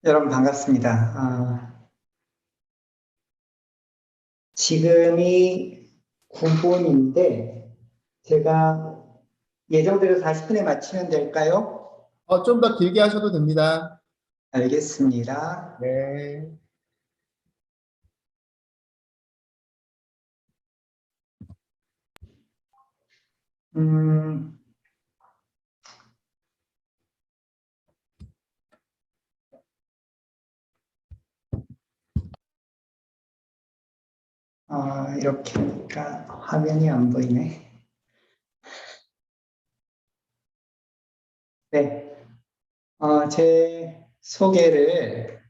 여러분 반갑습니다. 지금이 9분인데 제가 예정대로 40분에 마치면 될까요? 좀 더 길게 하셔도 됩니다. 알겠습니다. 네. 음, 이렇게 하니까 화면이 안 보이네. 네, 제 소개를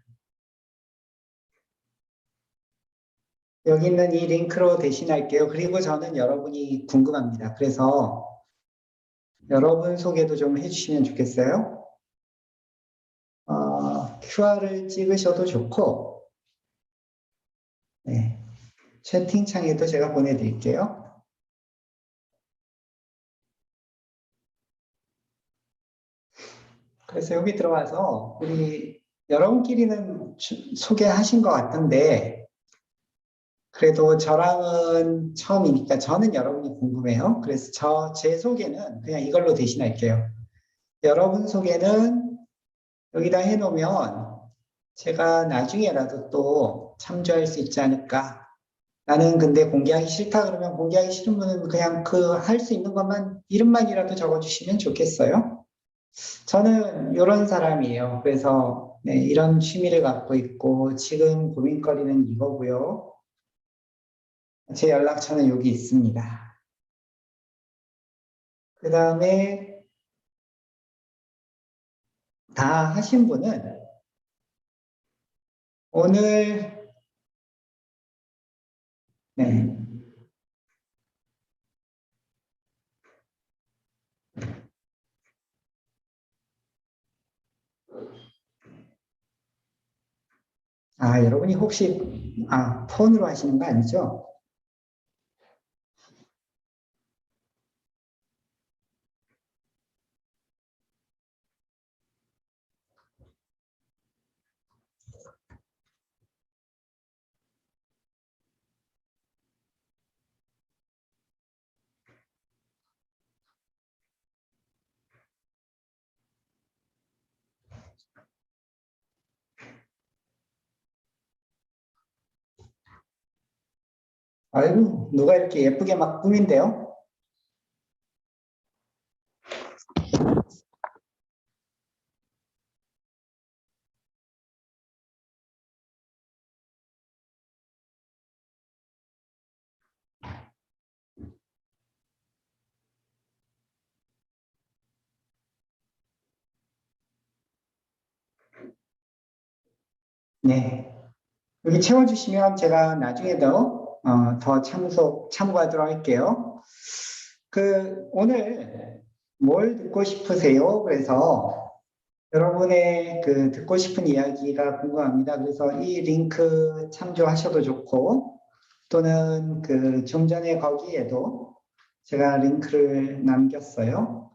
여기 있는 이 링크로 대신할게요. 그리고 저는 여러분이 궁금합니다. 그래서 여러분 소개도 좀 해주시면 좋겠어요. QR을 찍으셔도 좋고, 네, 채팅창에도 제가 보내드릴게요. 그래서 여기 들어와서 우리 여러분끼리는 소개하신 것 같은데, 그래도 저랑은 처음이니까 저는 여러분이 궁금해요. 그래서 제 소개는 그냥 이걸로 대신할게요. 여러분 소개는 여기다 해놓으면 제가 나중에라도 또 참조할 수 있지 않을까. 나는 근데 공개하기 싫다 그러면 공개하기 싫은 분은 그냥 그 할 수 있는 것만 이름만이라도 적어주시면 좋겠어요. 저는 이런 사람이에요. 그래서 네, 이런 취미를 갖고 있고 지금 고민거리는 이거고요. 제 연락처는 여기 있습니다. 그 다음에 다 하신 분은 오늘 네, 여러분이 혹시 폰으로 하시는 거 아니죠? 아이고, 누가 이렇게 예쁘게 막 꾸민대요? 네. 여기 채워주시면 제가 나중에도 더 참고하도록 할게요. 오늘 뭘 듣고 싶으세요? 그래서 여러분의 듣고 싶은 이야기가 궁금합니다. 그래서 이 링크 참조하셔도 좋고, 또는 좀 전에 거기에도 제가 링크를 남겼어요.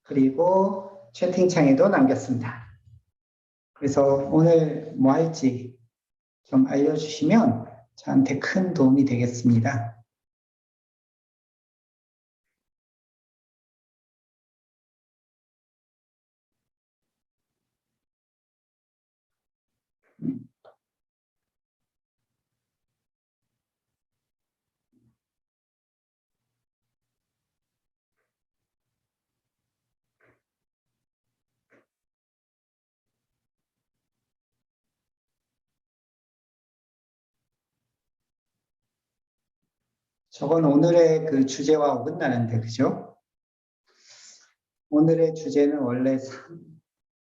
그리고 채팅창에도 남겼습니다. 그래서 오늘 뭐 할지 좀 알려주시면 저한테 큰 도움이 되겠습니다. 저건 오늘의 주제와 어긋나는데, 그죠? 오늘의 주제는 원래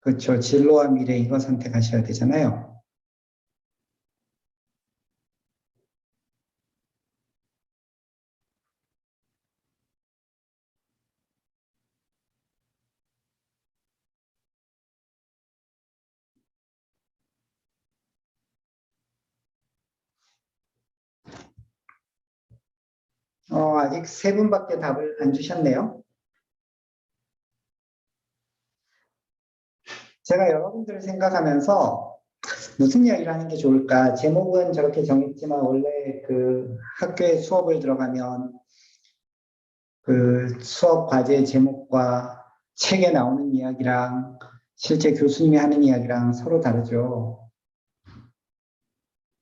그렇죠. 진로와 미래 이거 선택하셔야 되잖아요. 아직 세 분밖에 답을 안 주셨네요. 제가 여러분들을 생각하면서 무슨 이야기를 하는 게 좋을까? 제목은 저렇게 정했지만 원래 그 학교에 수업을 들어가면 그 수업 과제 제목과 책에 나오는 이야기랑 실제 교수님이 하는 이야기랑 서로 다르죠.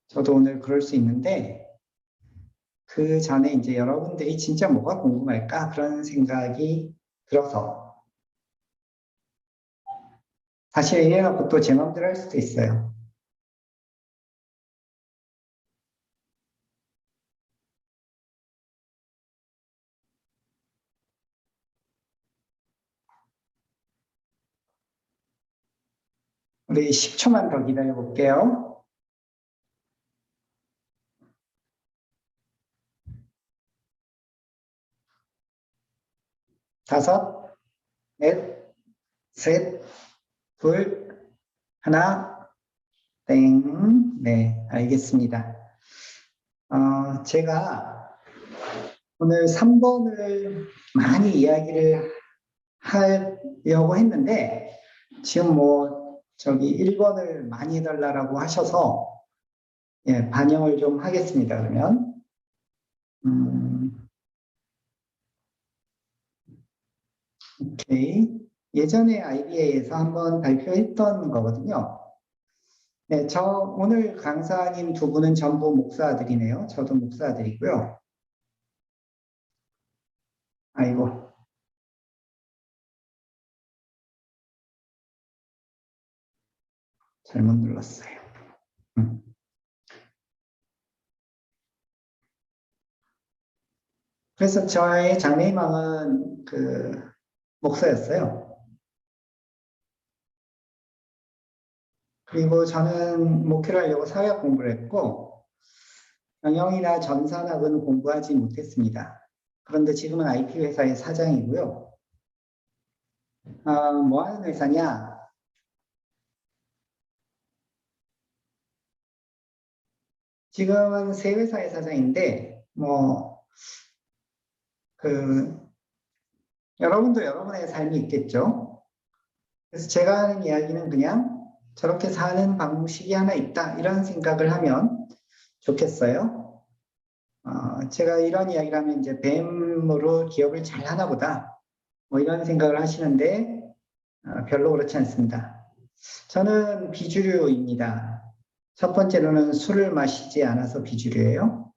저도 오늘 그럴 수 있는데 그 전에 이제 여러분들이 진짜 뭐가 궁금할까? 그런 생각이 들어서 사실 이래놓고 또 제 맘대로 할 수도 있어요. 우리 10초만 더 기다려 볼게요. 5, 넷, 셋, 둘, 하나, 땡. 네, 알겠습니다. 제가 오늘 3번을 많이 이야기를 하려고 했는데, 지금 뭐, 저기 1번을 많이 해달라고 하셔서, 예, 반영을 좀 하겠습니다, 그러면. 오케이. 예전에 IBA에서 한번 발표했던 거거든요. 네, 오늘 강사님 두 분은 전부 목사들이네요. 저도 목사들이고요. 아이고. 잘못 눌렀어요. 그래서 저의 장래희망은 그 목사였어요. 그리고 저는 목회를 하려고 사회학 공부를 했고 경영이나 전산학은 공부하지 못했습니다. 그런데 지금은 IT 회사의 사장이고요. 뭐 하는 회사냐? 지금은 세 회사의 사장인데 여러분도 여러분의 삶이 있겠죠. 그래서 제가 하는 이야기는 그냥 저렇게 사는 방식이 하나 있다 이런 생각을 하면 좋겠어요. 제가 이런 이야기를 하면 이제 뱀으로 기업을 잘 하나 보다 뭐 이런 생각을 하시는데 별로 그렇지 않습니다. 저는 비주류입니다. 첫 번째로는 술을 마시지 않아서 비주류예요.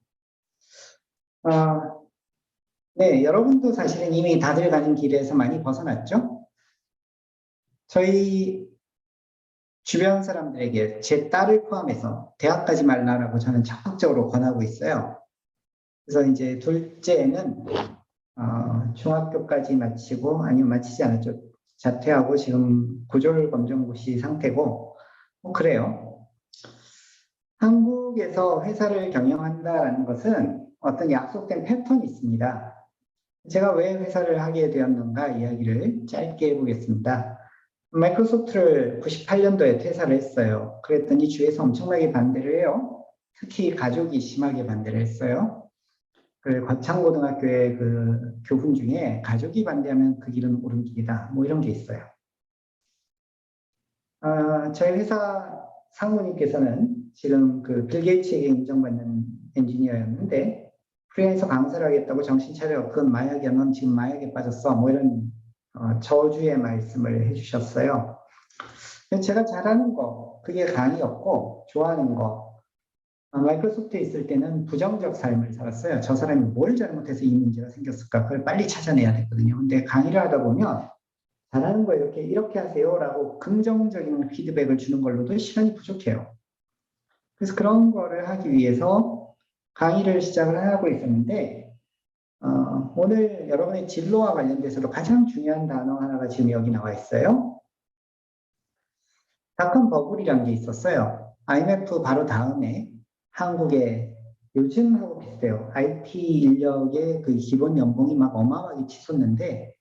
네, 여러분도 사실은 이미 다들 가는 길에서 많이 벗어났죠? 저희 주변 사람들에게 제 딸을 포함해서 대학 가지 말라라고 저는 적극적으로 권하고 있어요. 그래서 이제 둘째는 중학교까지 마치고 아니면 마치지 않았죠. 자퇴하고 지금 고졸검정고시 상태고 뭐 그래요. 한국에서 회사를 경영한다는 것은 어떤 약속된 패턴이 있습니다. 제가 왜 회사를 하게 되었는가 이야기를 짧게 해보겠습니다. 마이크로소프트를 98년도에 퇴사를 했어요. 그랬더니 주위에서 엄청나게 반대를 해요. 특히 가족이 심하게 반대를 했어요. 그 거창고등학교의 그 교훈 중에 가족이 반대하면 그 길은 옳은 길이다. 뭐 이런 게 있어요. 저희 회사 상무님께서는 지금 그 빌 게이츠에게 인정받는 엔지니어였는데 프리랜서 강사를 하겠다고 정신 차려. 그건 마약이야. 넌 지금 마약에 빠졌어. 뭐 이런 저주의 말씀을 해주셨어요. 제가 잘하는 거, 그게 강의였고 좋아하는 거. 마이크로소프트에 있을 때는 부정적 삶을 살았어요. 저 사람이 뭘 잘못해서 이 문제가 생겼을까? 그걸 빨리 찾아내야 됐거든요. 근데 강의를 하다 보면 잘하는 거 이렇게 하세요라고 긍정적인 피드백을 주는 걸로도 시간이 부족해요. 그래서 그런 거를 하기 위해서 강의를 시작을 하고 있었는데 오늘 여러분의 진로와 관련돼서도 가장 중요한 단어 하나가 지금 여기 나와 있어요. 닷컴 버블이라는 게 있었어요. IMF 바로 다음에 한국에 요즘하고 비슷해요. IT 인력의 그 기본 연봉이 막 어마어마하게 치솟는데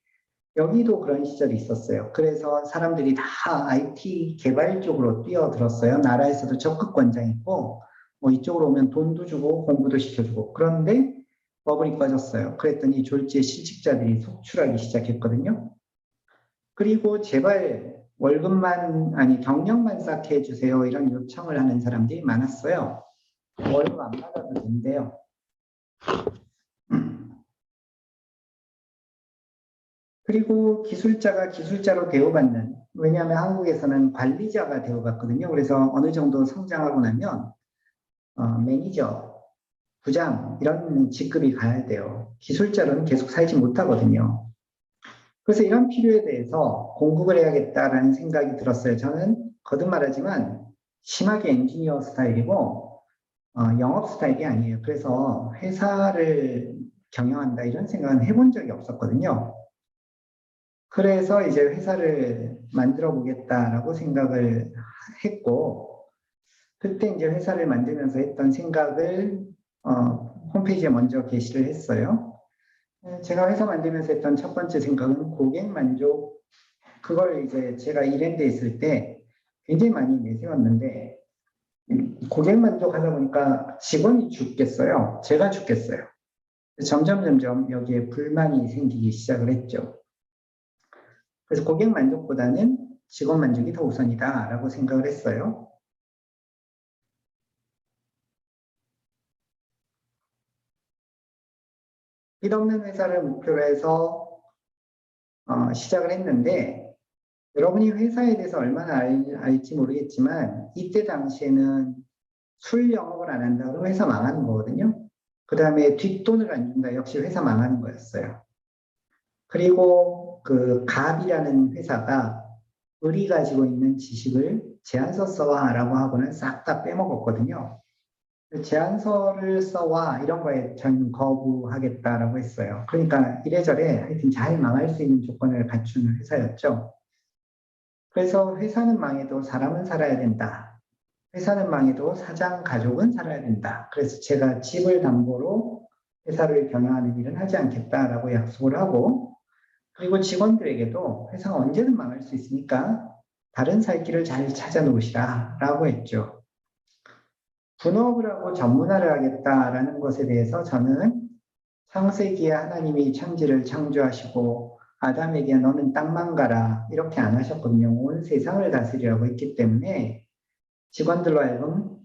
여기도 그런 시절이 있었어요. 그래서 사람들이 다 IT 개발 쪽으로 뛰어들었어요. 나라에서도 적극 권장했고 뭐 이쪽으로 오면 돈도 주고 공부도 시켜주고 그런데 버블이 꺼졌어요. 그랬더니 졸지에 실직자들이 속출하기 시작했거든요. 그리고 제발 경력만 쌓게 해주세요. 이런 요청을 하는 사람들이 많았어요. 월급 안 받아도 된대요. 그리고 기술자가 기술자로 대우받는, 왜냐하면 한국에서는 관리자가 대우받거든요. 그래서 어느 정도 성장하고 나면 매니저, 부장 이런 직급이 가야 돼요. 기술자로는 계속 살지 못하거든요. 그래서 이런 필요에 대해서 공급을 해야겠다라는 생각이 들었어요. 저는 거듭 말하지만 심하게 엔지니어 스타일이고 영업 스타일이 아니에요. 그래서 회사를 경영한다 이런 생각은 해본 적이 없었거든요. 그래서 이제 회사를 만들어 보겠다라고 생각을 했고, 그때 이제 회사를 만들면서 했던 생각을 홈페이지에 먼저 게시를 했어요. 제가 회사 만들면서 했던 첫 번째 생각은 고객 만족, 그걸 이제 제가 일했는데 있을 때 굉장히 많이 내세웠는데, 고객 만족하다 보니까 직원이 죽겠어요. 제가 죽겠어요. 점점 여기에 불만이 생기기 시작을 했죠. 그래서 고객 만족보다는 직원 만족이 더 우선이다라고 생각을 했어요. 빚 없는 회사를 목표로 해서 시작을 했는데, 여러분이 회사에 대해서 얼마나 알지 모르겠지만 이때 당시에는 술 영업을 안 한다 그러면 회사 망하는 거거든요. 그 다음에 뒷돈을 안 준다 역시 회사 망하는 거였어요. 그리고 그 갑이라는 회사가 을이 가지고 있는 지식을 제안서 써와라고 하고는 싹 다 빼먹었거든요. 제안서를 써와 이런 거에 전 거부하겠다라고 했어요. 그러니까 이래저래 하여튼 잘 망할 수 있는 조건을 갖춘 회사였죠. 그래서 회사는 망해도 사람은 살아야 된다. 회사는 망해도 사장 가족은 살아야 된다. 그래서 제가 집을 담보로 회사를 경영하는 일은 하지 않겠다라고 약속을 하고, 그리고 직원들에게도 회사가 언제든 망할 수 있으니까 다른 살 길을 잘 찾아 놓으시라라고 했죠. 분업을 하고 전문화를 하겠다라는 것에 대해서 저는 창세기에 하나님이 천지를 창조하시고 아담에게 너는 땅만 가라 이렇게 안 하셨거든요. 온 세상을 다스리라고 했기 때문에 직원들로 하여금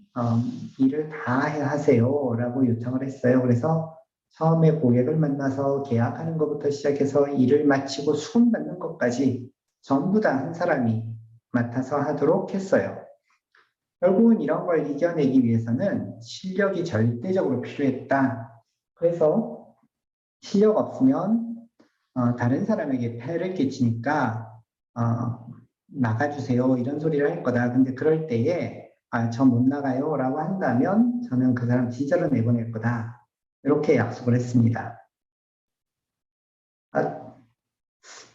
일을 다 하세요라고 요청을 했어요. 그래서 처음에 고객을 만나서 계약하는 것부터 시작해서 일을 마치고 수금 받는 것까지 전부 다 한 사람이 맡아서 하도록 했어요. 결국은 이런 걸 이겨내기 위해서는 실력이 절대적으로 필요했다. 그래서 실력 없으면 다른 사람에게 폐를 끼치니까 나가주세요 이런 소리를 할 거다. 근데 그럴 때에 저 못 나가요 라고 한다면 저는 그 사람 진짜로 내보낼 거다. 이렇게 약속을 했습니다.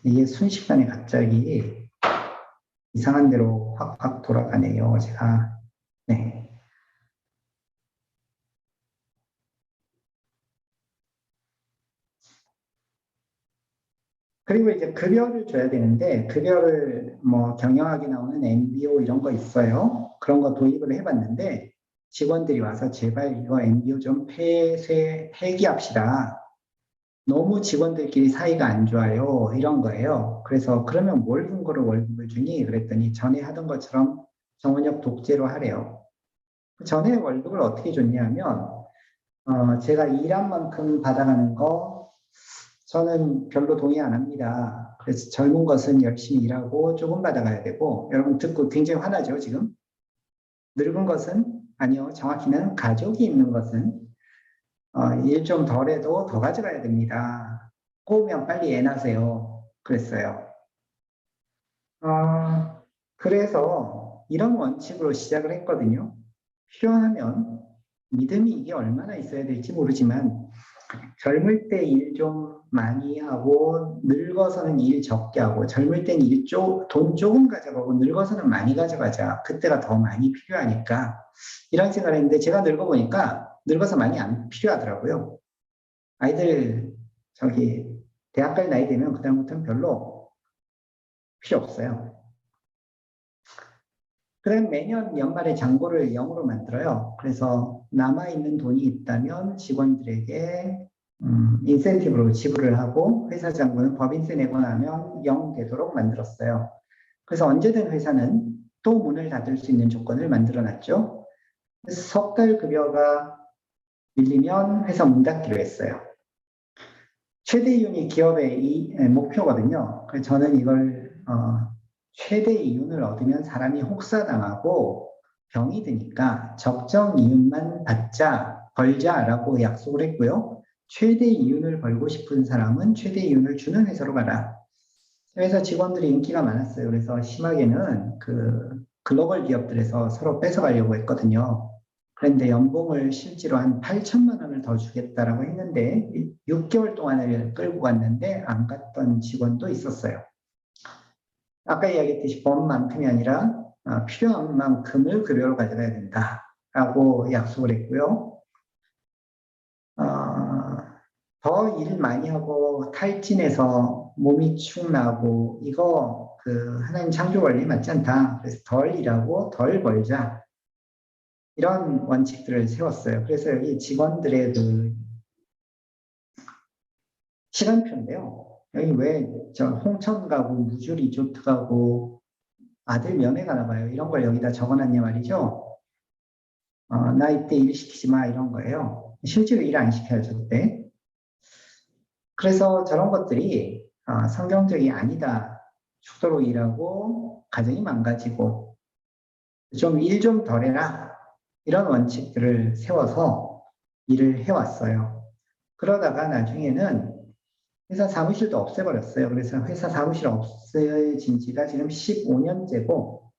이게 순식간에 갑자기 이상한 대로 확 돌아가네요. 제가 네. 그리고 이제 급여를 줘야 되는데 급여를 뭐 경영학에 나오는 MBO 이런 거 있어요. 그런 거 도입을 해봤는데 직원들이 와서 제발 이거 MBO 좀 폐기합시다. 너무 직원들끼리 사이가 안 좋아요. 이런 거예요. 그래서 그러면 뭘 근거로 월급을 주니? 그랬더니 전에 하던 것처럼 정원역 독재로 하래요. 전에 월급을 어떻게 줬냐면 제가 일한 만큼 받아가는 거 저는 별로 동의 안 합니다. 그래서 젊은 것은 열심히 일하고 조금 받아가야 되고, 여러분 듣고 굉장히 화나죠, 지금? 늙은 것은, 아니요, 정확히는 가족이 있는 것은 일 좀 덜 해도 더 가져가야 됩니다. 꼬우면 빨리 애 낳으세요. 그랬어요. 그래서 이런 원칙으로 시작을 했거든요. 필요하면 믿음이 이게 얼마나 있어야 될지 모르지만 젊을 때 일 좀 많이 하고 늙어서는 일 적게 하고 젊을 땐 돈 조금 가져가고 늙어서는 많이 가져가자. 그때가 더 많이 필요하니까 이런 생각을 했는데 제가 늙어보니까 늙어서 많이 안 필요하더라고요. 아이들 저기 대학 갈 나이 되면 그다음부터는 별로 필요 없어요. 그다음 매년 연말에 잔고를 0으로 만들어요. 그래서 남아있는 돈이 있다면 직원들에게 인센티브로 지불을 하고 회사 잔고는 법인세 내고 나면 0 되도록 만들었어요. 그래서 언제든 회사는 또 문을 닫을 수 있는 조건을 만들어 놨죠. 그래서 석 달 급여가 밀리면 회사 문 닫기로 했어요. 최대 이윤이 기업의 목표거든요. 그래서 저는 이걸 최대 이윤을 얻으면 사람이 혹사당하고 병이 드니까 적정 이윤만 벌자라고 약속을 했고요. 최대 이윤을 벌고 싶은 사람은 최대 이윤을 주는 회사로 가라. 회사 직원들이 인기가 많았어요. 그래서 심하게는 그 글로벌 기업들에서 서로 뺏어가려고 했거든요. 그런데 연봉을 실제로 한 8천만 원을 더 주겠다라고 했는데 6개월 동안을 끌고 갔는데 안 갔던 직원도 있었어요. 아까 이야기했듯이 법만큼이 아니라 필요한 만큼을 급여로 가져가야 된다라고 약속을 했고요. 더 일 많이 하고 탈진해서 몸이 축 나고 이거 그 하나님 창조 원리 맞지 않다. 그래서 덜 일하고 덜 벌자. 이런 원칙들을 세웠어요. 그래서 여기 직원들의 그 시간표인데요. 여기 왜 저 홍천 가고 무주 리조트 가고 아들 면회 가나 봐요. 이런 걸 여기다 적어놨냐 말이죠. 나 이때 일 시키지 마 이런 거예요. 실제로 일 안 시켜요, 저때. 그래서 저런 것들이 성경적이 아니다. 축도로 일하고 가정이 망가지고 좀 일 좀 덜 해라. 이런 원칙들을 세워서 일을 해왔어요. 그러다가 나중에는 회사 사무실도 없애버렸어요. 그래서 회사 사무실 없어진 지가 지금 15년째고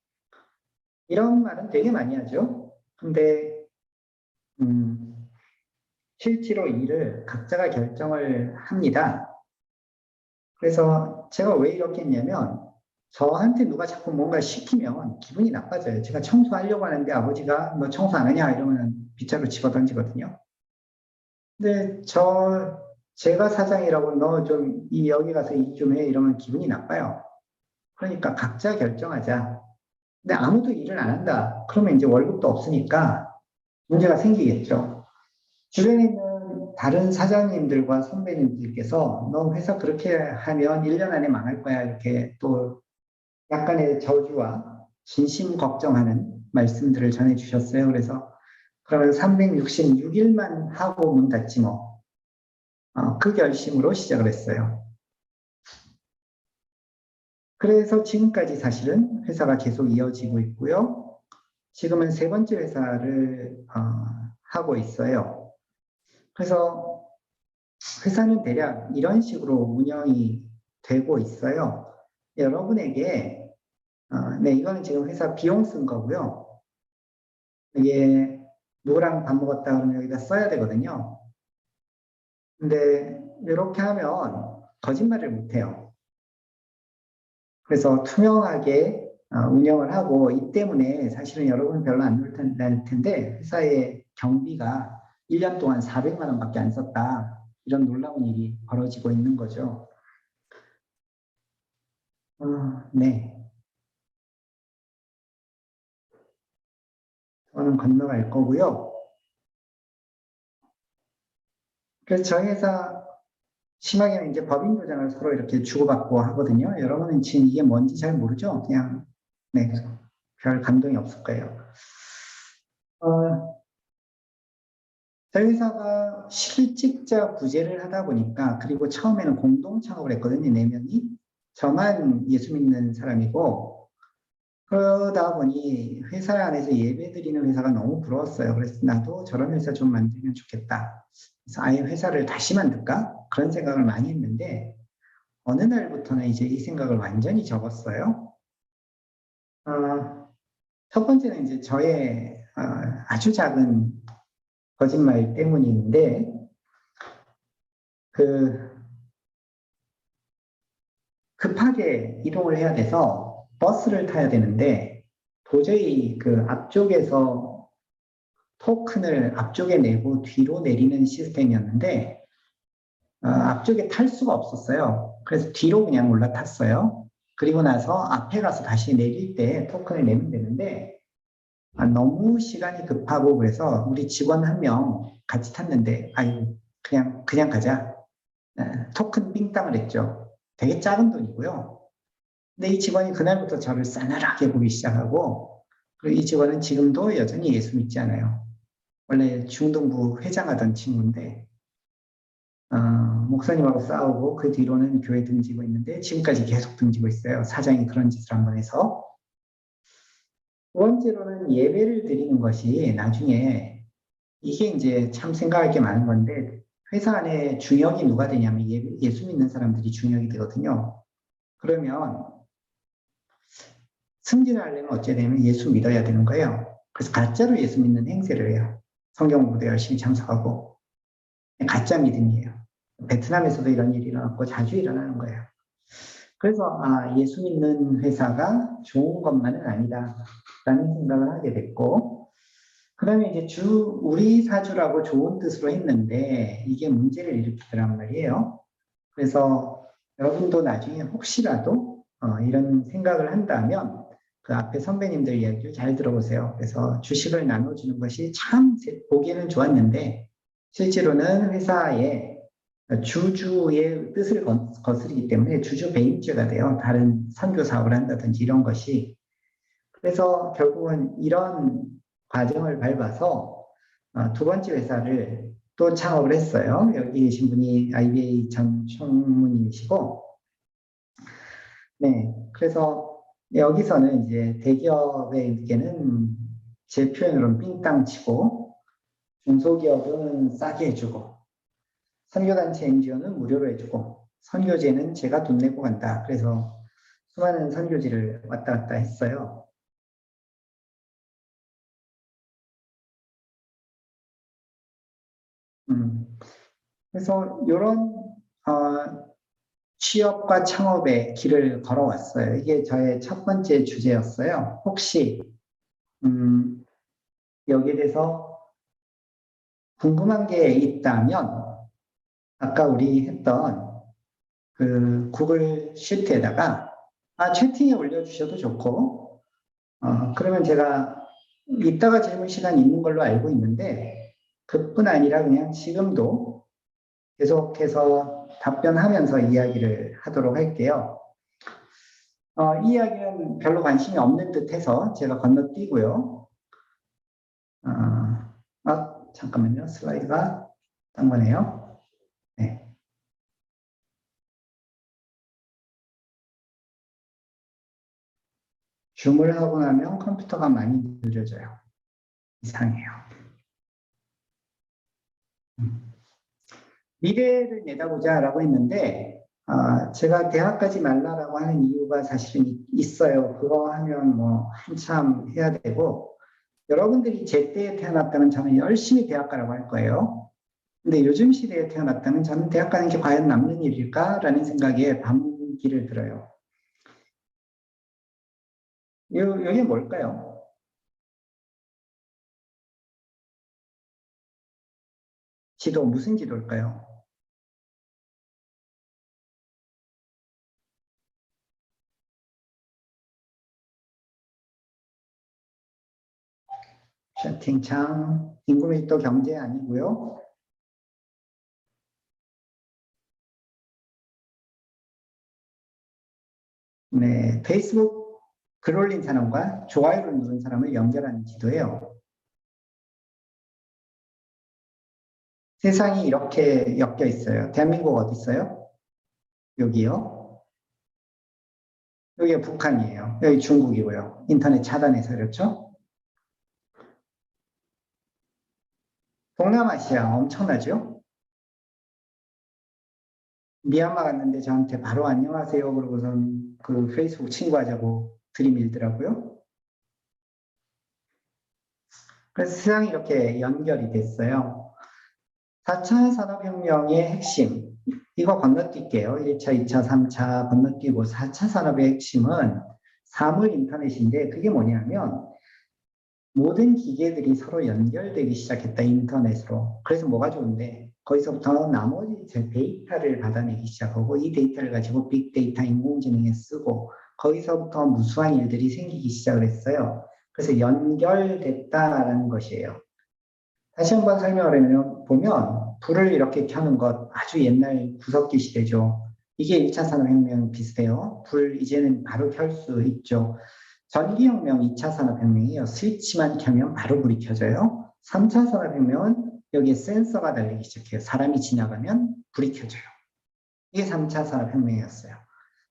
이런 말은 되게 많이 하죠. 근데 실제로 일을 각자가 결정을 합니다. 그래서 제가 왜 이렇게 했냐면 저한테 누가 자꾸 뭔가 시키면 기분이 나빠져요. 제가 청소하려고 하는데 아버지가 너 청소 안 하냐 이러면 빗자루 집어 던지거든요. 근데 제가 사장이라고 너 좀 여기 가서 일 좀 해 이러면 기분이 나빠요. 그러니까 각자 결정하자. 근데 아무도 일을 안 한다. 그러면 이제 월급도 없으니까 문제가 생기겠죠. 주변에 있는 다른 사장님들과 선배님들께서 너 회사 그렇게 하면 1년 안에 망할 거야. 이렇게 또 약간의 저주와 진심 걱정하는 말씀들을 전해주셨어요. 그래서 그러면 366일만 하고 문 닫지 뭐. 그 결심으로 시작을 했어요. 그래서 지금까지 사실은 회사가 계속 이어지고 있고요. 지금은 세 번째 회사를 하고 있어요. 그래서 회사는 대략 이런 식으로 운영이 되고 있어요. 여러분에게 네, 이거는 지금 회사 비용 쓴 거고요. 이게 누구랑 밥 먹었다 그러면 여기다 써야 되거든요. 근데 이렇게 하면 거짓말을 못 해요. 그래서 투명하게 운영을 하고 이 때문에 사실은 여러분 별로 안 놀 텐데 회사의 경비가 1년 동안 400만 원밖에 안 썼다. 이런 놀라운 일이 벌어지고 있는 거죠. 네. 저는 건너갈 거고요. 그래서 저희 회사 심하게는 이제 법인 도장을 서로 이렇게 주고받고 하거든요. 여러분은 지금 이게 뭔지 잘 모르죠? 그냥, 네, 별 감동이 없을 거예요. 저희 회사가 실직자 구제를 하다 보니까, 그리고 처음에는 공동 창업을 했거든요, 네 명이. 저만 예수 믿는 사람이고, 그러다 보니 회사 안에서 예배 드리는 회사가 너무 부러웠어요. 그래서 나도 저런 회사 좀 만들면 좋겠다. 그래서 아예 회사를 다시 만들까? 그런 생각을 많이 했는데, 어느 날부터는 이제 이 생각을 완전히 접었어요. 첫 번째는 이제 저의 아주 작은 거짓말 때문인데, 그 급하게 이동을 해야 돼서 버스를 타야 되는데, 도저히 그 앞쪽에서 토큰을 앞쪽에 내고 뒤로 내리는 시스템이었는데, 앞쪽에 탈 수가 없었어요. 그래서 뒤로 그냥 올라탔어요. 그리고 나서 앞에 가서 다시 내릴 때 토큰을 내면 되는데, 너무 시간이 급하고 그래서 우리 직원 한 명 같이 탔는데, 아유, 그냥 가자. 토큰 삥땅을 했죠. 되게 작은 돈이고요. 근데 이 직원이 그날부터 저를 싸늘하게 보기 시작하고, 그리고 이 직원은 지금도 여전히 예수 믿지 않아요. 원래 중동부 회장하던 친구인데, 목사님하고 싸우고 그 뒤로는 교회 등지고 있는데 지금까지 계속 등지고 있어요. 사장이 그런 짓을 한번 해서. 두 번째로는 예배를 드리는 것이 나중에 이게 이제 참 생각할 게 많은 건데 회사 안에 중역이 누가 되냐면 예수 믿는 사람들이 중역이 되거든요. 그러면 승진을 하려면 어찌 되면 예수 믿어야 되는 거예요. 그래서 가짜로 예수 믿는 행세를 해요. 성경 공부도 열심히 참석하고 가짜 믿음이에요. 베트남에서도 이런 일이 일어났고 자주 일어나는 거예요. 그래서 예수 믿는 회사가 좋은 것만은 아니다라는 생각을 하게 됐고, 그 다음에 이제 우리 사주라고 좋은 뜻으로 했는데 이게 문제를 일으키더란 말이에요. 그래서 여러분도 나중에 혹시라도 이런 생각을 한다면 그 앞에 선배님들 이야기를 잘 들어보세요. 그래서 주식을 나눠주는 것이 참 보기에는 좋았는데 실제로는 회사에 주주의 뜻을 거스르기 때문에 주주 배임죄가 돼요. 다른 선교 사업을 한다든지 이런 것이. 그래서 결국은 이런 과정을 밟아서 두 번째 회사를 또 창업을 했어요. 여기 계신 분이 IBA 전 총무님이시고, 네. 그래서 여기서는 이제 대기업에게는 제 표현으로는 삥땅 치고, 중소기업은 싸게 해주고, 선교단체 NGO는 무료로 해주고, 선교제는 제가 돈 내고 간다. 그래서 수많은 선교지를 왔다 갔다 했어요. 그래서 이런 취업과 창업의 길을 걸어왔어요. 이게 저의 첫 번째 주제였어요. 혹시 음, 여기에 대해서 궁금한 게 있다면 아까 우리 했던 그 구글 시트에다가 채팅에 올려주셔도 좋고 그러면 제가 이따가 질문 시간이 있는 걸로 알고 있는데 그뿐 아니라 그냥 지금도 계속해서 답변하면서 이야기를 하도록 할게요. 이 이야기는 별로 관심이 없는 듯해서 제가 건너뛰고요. 잠깐만요. 슬라이드가 딴 거네요. 네. 줌을 하고 나면 컴퓨터가 많이 느려져요. 이상해요. 미래를 내다보자라고 했는데 제가 대학 가지 말라라고 하는 이유가 사실은 있어요. 그거 하면 뭐 한참 해야 되고 여러분들이 제때에 태어났다면 저는 열심히 대학 가라고 할 거예요. 근데 요즘 시대에 태어났다면 저는 대학 가는 게 과연 남는 일일까라는 생각에 반기를 들어요. 이게 뭘까요? 지도, 무슨 지도일까요? 채팅창, 인구 밀도 경제 아니고요. 네, 페이스북 글 올린 사람과 좋아요를 누른 사람을 연결하는 지도예요. 세상이 이렇게 엮여 있어요. 대한민국 어디 있어요? 여기요. 여기가 북한이에요. 여기 중국이고요. 인터넷 차단해서 그렇죠? 동남아시아 엄청나죠? 미얀마 갔는데 저한테 바로 안녕하세요 그러고선 그 페이스북 친구하자고 들이밀더라고요. 그래서 세상이 이렇게 연결이 됐어요. 4차 산업혁명의 핵심, 이거 건너뛸게요. 1차, 2차, 3차 건너뛰고 4차 산업의 핵심은 사물 인터넷인데 그게 뭐냐면 모든 기계들이 서로 연결되기 시작했다, 인터넷으로. 그래서 뭐가 좋은데 거기서부터 나머지 데이터를 받아내기 시작하고 이 데이터를 가지고 빅데이터 인공지능에 쓰고 거기서부터 무수한 일들이 생기기 시작을 했어요. 그래서 연결됐다라는 것이에요. 다시 한번 설명을 보면 불을 이렇게 켜는 것 아주 옛날 구석기 시대죠. 이게 1차 산업혁명 비슷해요. 불 이제는 바로 켤 수 있죠. 전기혁명 2차 산업혁명이에요. 스위치만 켜면 바로 불이 켜져요. 3차 산업혁명은 여기에 센서가 달리기 시작해요. 사람이 지나가면 불이 켜져요. 이게 3차 산업혁명이었어요.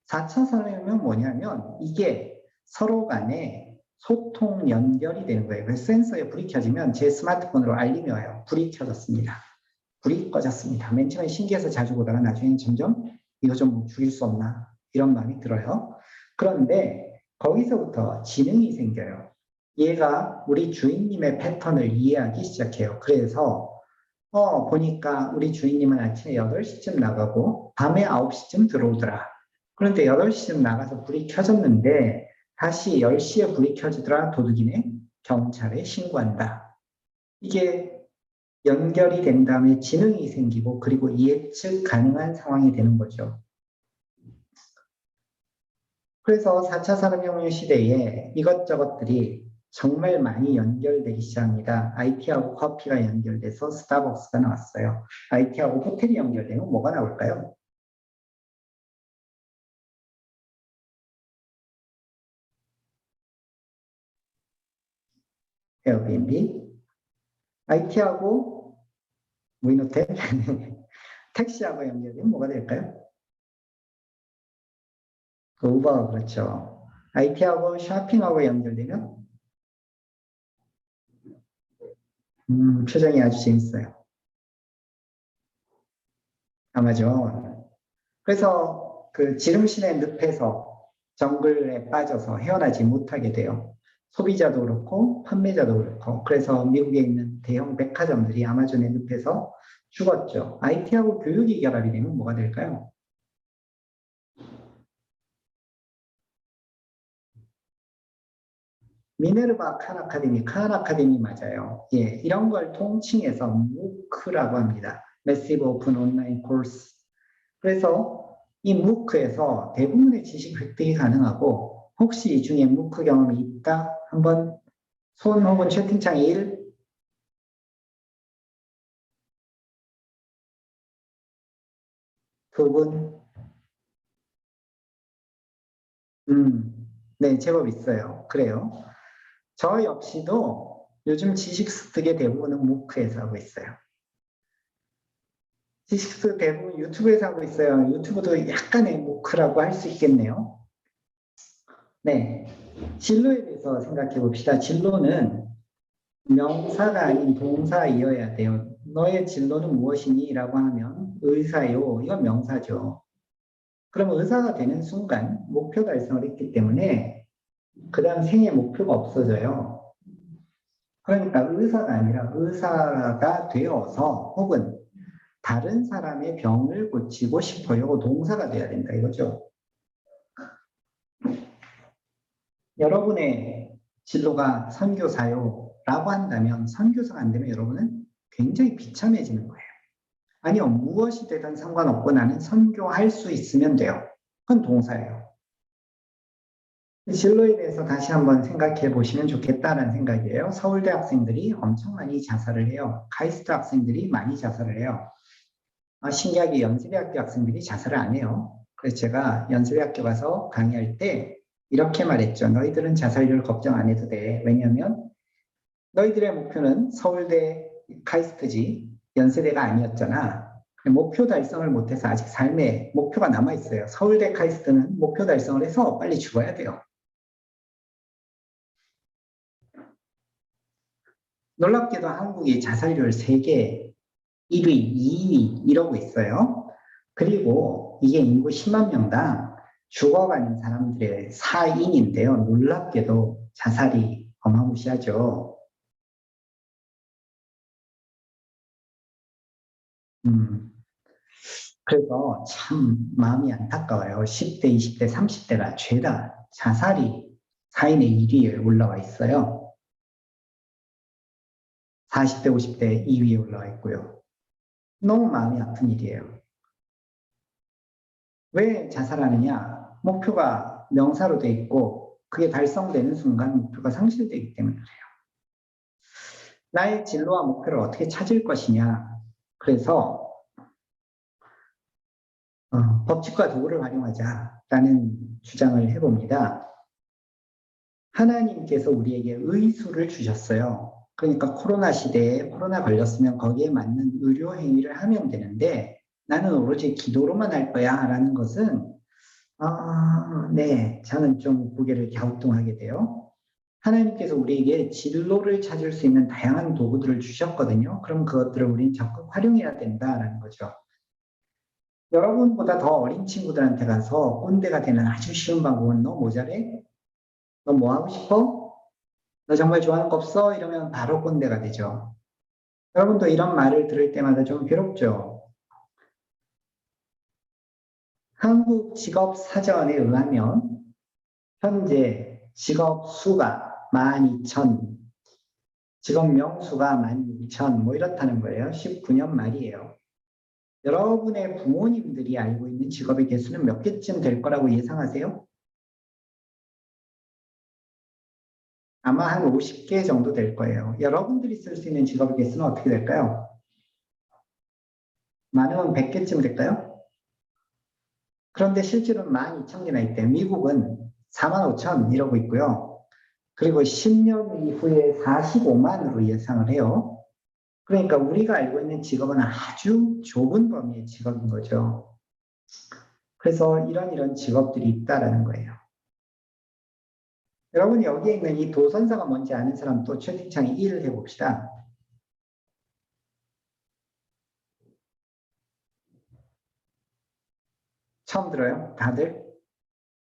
4차 산업혁명은 뭐냐면 이게 서로 간에 소통 연결이 되는 거예요. 그래서 센서에 불이 켜지면 제 스마트폰으로 알림이 와요. 불이 켜졌습니다. 불이 꺼졌습니다. 맨 처음에 신기해서 자주 보다가 나중에 점점 이거 좀 줄일 수 없나 이런 마음이 들어요. 그런데 거기서부터 지능이 생겨요. 얘가 우리 주인님의 패턴을 이해하기 시작해요. 그래서 보니까 우리 주인님은 아침에 8시쯤 나가고 밤에 9시쯤 들어오더라. 그런데 8시쯤 나가서 불이 켜졌는데 다시 10시에 불이 켜지더라. 도둑이네. 경찰에 신고한다. 이게 연결이 된 다음에 지능이 생기고 그리고 예측 가능한 상황이 되는 거죠. 그래서 4차 산업혁명 시대에 이것저것들이 정말 많이 연결되기 시작합니다. IT하고 커피가 연결돼서 스타벅스가 나왔어요. IT하고 호텔이 연결되면 뭐가 나올까요? 에어비앤비. IT하고 무인호텔. 택시하고 연결되면 뭐가 될까요? 우버가 그렇죠. IT하고 쇼핑하고 연결되면 표정이 아주 재밌어요. 아마존. 그래서 그 지름신의 늪에서 정글에 빠져서 헤어나지 못하게 돼요. 소비자도 그렇고 판매자도 그렇고. 그래서 미국에 있는 대형 백화점들이 아마존의 늪에서 죽었죠. IT하고 교육이 결합이 되면 뭐가 될까요? 미네르바 칸 아카데미 맞아요. 예, 이런 걸 통칭해서 무크라고 합니다. Massive Open Online Course. 그래서 이 무크에서 대부분의 지식 획득이 가능하고 혹시 이 중에 무크 경험이 있다? 한번 손 혹은 채팅창 1, 두 분, 네, 제법 있어요. 그래요. 저 역시도 요즘 지식 습득의 대부분은 무크에서 하고 있어요. 지식 습득 대부분 유튜브에서 하고 있어요. 유튜브도 약간의 무크라고 할 수 있겠네요. 네, 진로에 대해서 생각해 봅시다. 진로는 명사가 아닌 동사이어야 돼요. 너의 진로는 무엇이니? 라고 하면 의사요. 이건 명사죠. 그럼 의사가 되는 순간 목표 달성을 했기 때문에 그 다음 생애 목표가 없어져요. 그러니까 의사가 아니라 의사가 되어서 혹은 다른 사람의 병을 고치고 싶어요. 동사가 돼야 된다 이거죠. 여러분의 진로가 선교사요 라고 한다면 선교사가 안 되면 여러분은 굉장히 비참해지는 거예요. 아니요, 무엇이 되든 상관없고 나는 선교할 수 있으면 돼요. 그건 동사예요. 진로에 대해서 다시 한번 생각해 보시면 좋겠다는 생각이에요. 서울대 학생들이 엄청 많이 자살을 해요. 카이스트 학생들이 많이 자살을 해요. 신기하게 연세대학교 학생들이 자살을 안 해요. 그래서 제가 연세대학교 가서 강의할 때 이렇게 말했죠. 너희들은 자살률 걱정 안 해도 돼. 왜냐하면 너희들의 목표는 서울대 카이스트지 연세대가 아니었잖아. 목표 달성을 못해서 아직 삶에 목표가 남아있어요. 서울대 카이스트는 목표 달성을 해서 빨리 죽어야 돼요. 놀랍게도 한국이 자살률 세계 1위, 2위 이러고 있어요. 그리고 이게 인구 10만 명당 죽어가는 사람들의 4인인데요. 놀랍게도 자살이 어마무시하죠. 음, 그래서 참 마음이 안타까워요. 10대, 20대, 30대가 죄다 자살이 4인의 1위에 올라와 있어요. 40대, 50대 2위에 올라와 있고요. 너무 마음이 아픈 일이에요. 왜 자살하느냐? 목표가 명사로 돼 있고 그게 달성되는 순간 목표가 상실되기 때문에 그래요. 나의 진로와 목표를 어떻게 찾을 것이냐? 그래서 법칙과 도구를 활용하자라는 주장을 해봅니다. 하나님께서 우리에게 의수를 주셨어요. 그러니까 코로나 시대에 코로나 걸렸으면 거기에 맞는 의료 행위를 하면 되는데 나는 오로지 기도로만 할 거야 라는 것은 네, 저는 좀 고개를 갸우뚱하게 돼요. 하나님께서 우리에게 진로를 찾을 수 있는 다양한 도구들을 주셨거든요. 그럼 그것들을 우리는 적극 활용해야 된다라는 거죠. 여러분보다 더 어린 친구들한테 가서 꼰대가 되는 아주 쉬운 방법은 너 모자래? 너 뭐 하고 싶어? 너 정말 좋아하는 거 없어? 이러면 바로 꼰대가 되죠. 여러분도 이런 말을 들을 때마다 좀 괴롭죠. 한국 직업 사전에 의하면 현재 직업 수가 12,000, 직업 명수가 12,000, 뭐 이렇다는 거예요. 19년 말이에요. 여러분의 부모님들이 알고 있는 직업의 개수는 몇 개쯤 될 거라고 예상하세요? 아마 한 50개 정도 될 거예요. 여러분들이 쓸 수 있는 직업의 개수는 어떻게 될까요? 많으면 100개쯤 될까요? 그런데 실제로는 12,000개나 있대요. 미국은 45,000 이러고 있고요. 그리고 10년 이후에 45만으로 예상을 해요. 그러니까 우리가 알고 있는 직업은 아주 좁은 범위의 직업인 거죠. 그래서 이런 직업들이 있다라는 거예요. 여러분 여기에 있는 이 도선사가 뭔지 아는 사람 또 채팅창에 1 해봅시다. 처음 들어요? 다들?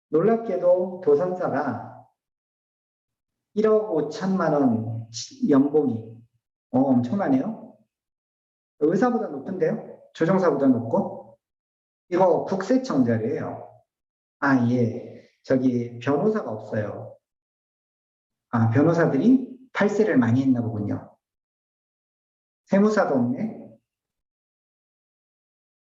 놀랍게도 도선사가 1억 5천만 원 연봉이 엄청나네요. 의사보다 높은데요? 조종사보다 높고? 이거 국세청자리예요. 예. 저기 변호사가 없어요. 변호사들이 탈세를 많이 했나 보군요. 세무사도 없네.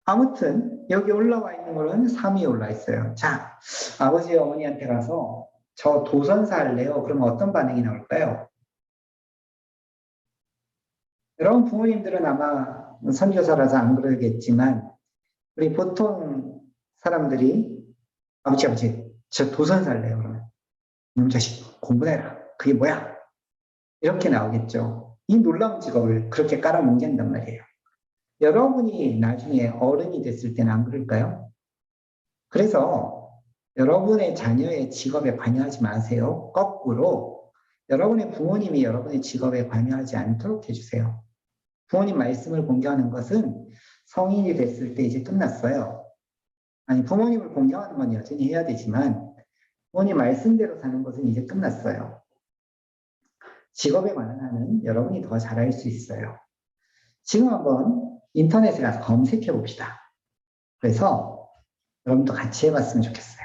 아무튼 여기 올라와 있는 거는 3위에 올라 있어요. 자, 아버지 어머니한테 가서 저 도선사 할래요. 그러면 어떤 반응이 나올까요? 여러분 부모님들은 아마 선교사라서 안 그러겠지만 우리 보통 사람들이 아버지 저 도선사 할래요. 그러면 이놈 자식 공부해라. 그게 뭐야? 이렇게 나오겠죠. 이 놀라운 직업을 그렇게 깔아뭉갠단 말이에요. 여러분이 나중에 어른이 됐을 때는 안 그럴까요? 그래서 여러분의 자녀의 직업에 관여하지 마세요. 거꾸로 여러분의 부모님이 여러분의 직업에 관여하지 않도록 해주세요. 부모님 말씀을 공경하는 것은 성인이 됐을 때 이제 끝났어요. 아니, 부모님을 공경하는 건 여전히 해야 되지만 부모님 말씀대로 사는 것은 이제 끝났어요. 직업에 관한 한은 여러분이 더 잘할 수 있어요. 지금 한번 인터넷에 가서 검색해 봅시다. 그래서 여러분도 같이 해봤으면 좋겠어요.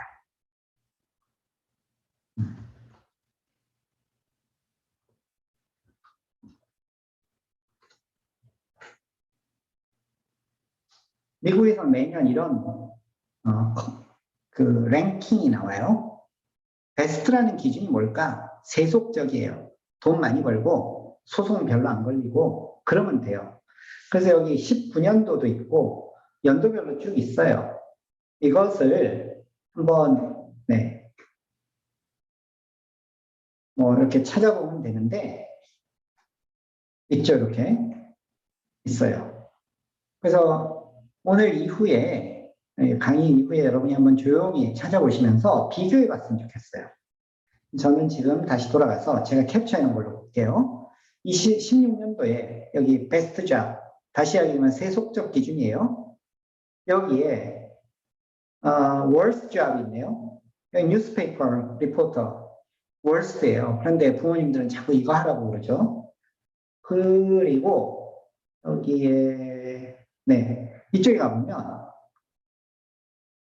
미국에서 매년 이런 그 랭킹이 나와요. 베스트라는 기준이 뭘까? 세속적이에요. 돈 많이 벌고 소송 별로 안 걸리고 그러면 돼요. 그래서 여기 19년도도 있고 연도별로 쭉 있어요. 이것을 한번 뭐 이렇게 찾아보면 되는데 있죠. 이렇게 있어요. 그래서 오늘 이후에 강의 이후에 여러분이 한번 조용히 찾아보시면서 비교해 봤으면 좋겠어요. 저는 지금 다시 돌아가서 제가 캡처해 놓은 걸로 볼게요. 16년도에 여기 베스트 잡, 다시 이야기하면 세속적 기준이에요. 여기에 worst job이 있네요. 여기 newspaper reporter, worst예요. 그런데 부모님들은 자꾸 이거 하라고 그러죠. 그리고 여기에 이쪽에 가보면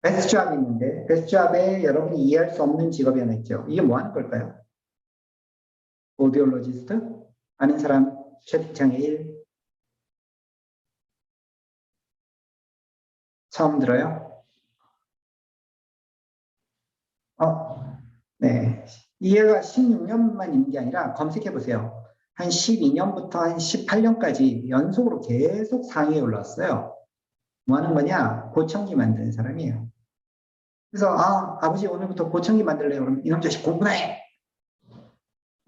베스트 잡이 있는데 베스트 잡에 여러분이 이해할 수 없는 직업이 하나 있죠. 이게 뭐 하는 걸까요? 오디올로지스트? 아는 사람 채팅창에 1. 처음 들어요? 이해가 16년만 있는 게 아니라 검색해 보세요. 한 12년부터 한 18년까지 연속으로 계속 상위에 올랐어요. 뭐 하는 거냐? 보청기 만드는 사람이에요. 그래서 아버지 오늘부터 보청기 만들래요. 그럼 이놈 자식 공부나 해.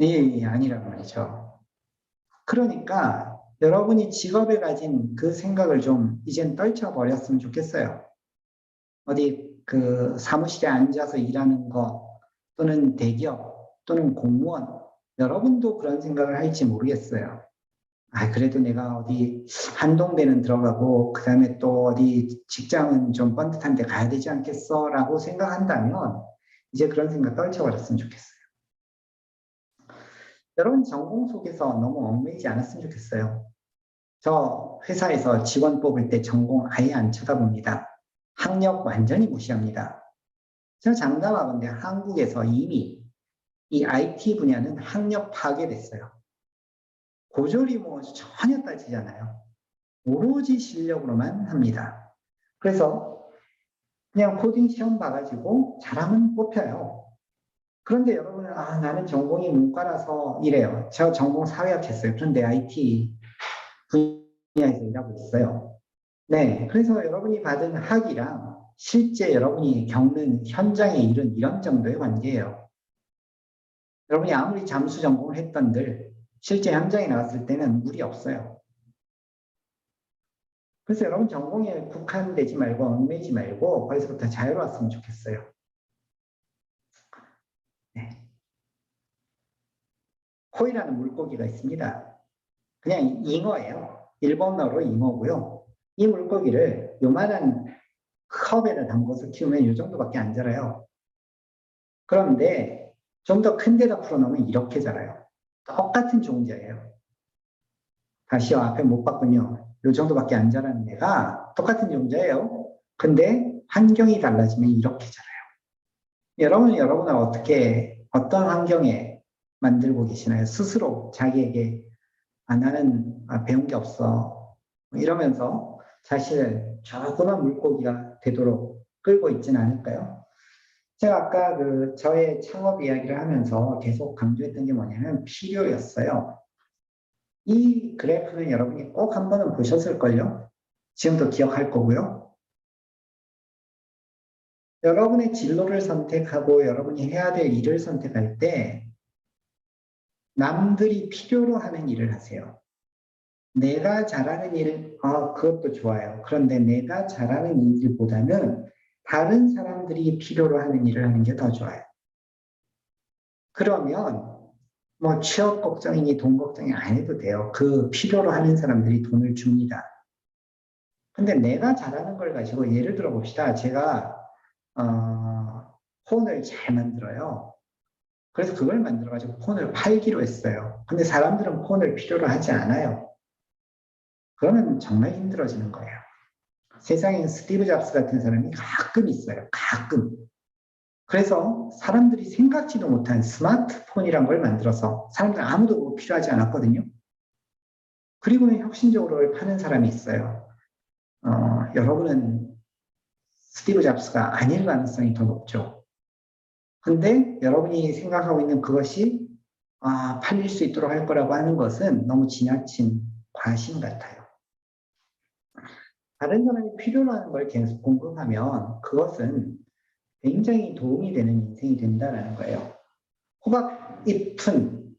예, 아니란 말이죠. 그러니까 여러분이 직업에 가진 그 생각을 좀 이젠 떨쳐버렸으면 좋겠어요. 어디 그 사무실에 앉아서 일하는 거 또는 대기업 또는 공무원 여러분도 그런 생각을 할지 모르겠어요. 그래도 내가 어디 한동대는 들어가고 그다음에 또 어디 직장은 좀 번듯한 데 가야 되지 않겠어? 라고 생각한다면 이제 그런 생각 떨쳐버렸으면 좋겠어요. 여러분 전공 속에서 너무 얽매이지 않았으면 좋겠어요. 저 회사에서 직원 뽑을 때 전공 아예 안 쳐다봅니다. 학력 완전히 무시합니다. 저 장담하건대 한국에서 이미 이 IT 분야는 학력 파괴됐어요. 고졸이 뭐 전혀 따지잖아요. 오로지 실력으로만 합니다. 그래서 그냥 코딩 시험 봐가지고 잘하면 뽑혀요. 그런데 여러분은 나는 전공이 문과라서 이래요. 저 전공 사회학 했어요. 그런데 IT 분야에서 일하고 있어요. 네, 그래서 여러분이 받은 학이랑 실제 여러분이 겪는 현장의 일은 이런 정도의 관계예요. 여러분이 아무리 잠수 전공을 했던들 실제 현장에 나왔을 때는 물이 없어요. 그래서 여러분 전공에 국한되지 말고 얽매이지 말고 거기서부터 자유로웠으면 좋겠어요. 네. 코이라는 물고기가 있습니다. 그냥 잉어예요. 일본어로 잉어고요. 이 물고기를 요만한 컵에다 담궈서 키우면 이 정도밖에 안 자라요. 그런데 좀 더 큰 데다 풀어놓으면 이렇게 자라요. 똑같은 종자예요. 다시요, 앞에 못 봤군요. 이 정도밖에 안 자라는 애가 똑같은 종자예요. 근데 환경이 달라지면 이렇게 자라요. 여러분은 어떻게, 어떤 환경에 만들고 계시나요? 스스로 자기에게, 나는 배운 게 없어. 이러면서 자신을 조그만 물고기가 되도록 끌고 있지는 않을까요? 제가 아까 저의 창업 이야기를 하면서 계속 강조했던 게 뭐냐면 필요였어요. 이 그래프는 여러분이 꼭 한 번은 보셨을걸요? 지금도 기억할 거고요. 여러분의 진로를 선택하고 여러분이 해야 될 일을 선택할 때 남들이 필요로 하는 일을 하세요. 내가 잘하는 일, 그것도 좋아요. 그런데 내가 잘하는 일보다는 다른 사람들이 필요로 하는 일을 하는 게 더 좋아요. 그러면 뭐 취업 걱정이니 돈 걱정이 안 해도 돼요. 그 필요로 하는 사람들이 돈을 줍니다. 근데 내가 잘하는 걸 가지고 예를 들어 봅시다. 제가 폰을 잘 만들어요. 그래서 그걸 만들어가지고 폰을 팔기로 했어요. 근데 사람들은 폰을 필요로 하지 않아요. 그러면 정말 힘들어지는 거예요. 세상에 스티브 잡스 같은 사람이 가끔 있어요. 가끔. 그래서 사람들이 생각지도 못한 스마트폰이란 걸 만들어서 사람들 아무도 필요하지 않았거든요. 그리고는 혁신적으로 파는 사람이 있어요. 여러분은 스티브 잡스가 아닐 가능성이 더 높죠. 근데 여러분이 생각하고 있는 그것이 팔릴 수 있도록 할 거라고 하는 것은 너무 지나친 과신 같아요. 다른 사람이 필요로 하는 걸 계속 공급하면 그것은 굉장히 도움이 되는 인생이 된다는 거예요. 호박잎은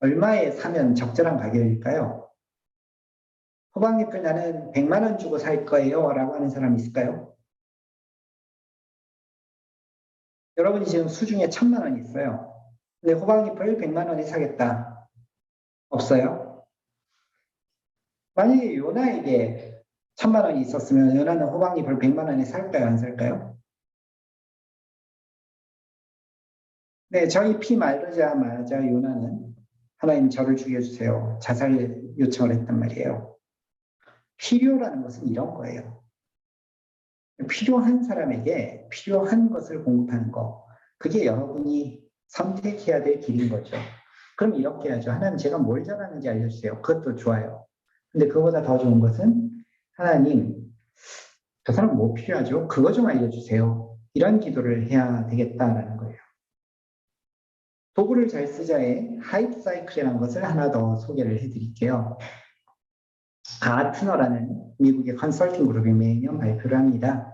얼마에 사면 적절한 가격일까요? 호박잎을 나는 100만 원 주고 살 거예요 라고 하는 사람 있을까요? 여러분이 지금 수중에 1000만 원이 있어요. 근데 호박잎을 100만 원에 사겠다. 없어요? 만약에 요나에게 1000만 원이 있었으면 요나는 호박잎을 100만 원에 살까요? 안 살까요? 네, 저희 피 마르자마자 요나는 하나님 저를 죽여주세요. 자살 요청을 했단 말이에요. 필요라는 것은 이런 거예요. 필요한 사람에게 필요한 것을 공급하는 거. 그게 여러분이 선택해야 될 길인 거죠. 그럼 이렇게 하죠. 하나님 제가 뭘 잘하는지 알려주세요. 그것도 좋아요. 근데 그거보다 더 좋은 것은 하나님 저 사람 뭐 필요하죠? 그거 좀 알려주세요. 이런 기도를 해야 되겠다라는 거예요. 도구를 잘 쓰자의 하이프 사이클이라는 것을 하나 더 소개를 해드릴게요. 가트너라는 미국의 컨설팅 그룹이 매년 발표를 합니다.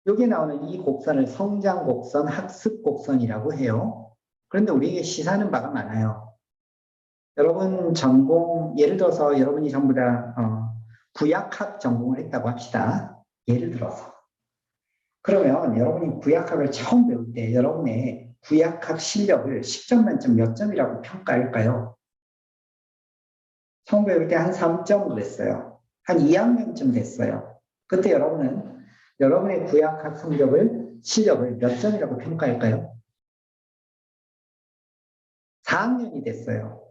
여기에 나오는 이 곡선을 성장 곡선, 학습 곡선이라고 해요. 그런데 우리에게 시사하는 바가 많아요. 여러분 전공, 예를 들어서 여러분이 전부 다 구약학 전공을 했다고 합시다. 예를 들어서. 그러면 여러분이 구약학을 처음 배울 때 여러분의 구약학 실력을 10점 만점 몇 점이라고 평가할까요? 처음 배울 때 한 3점 그랬어요. 한 2학년쯤 됐어요. 그때 여러분은 여러분의 구약학 실력을 몇 점이라고 평가할까요? 4학년이 됐어요.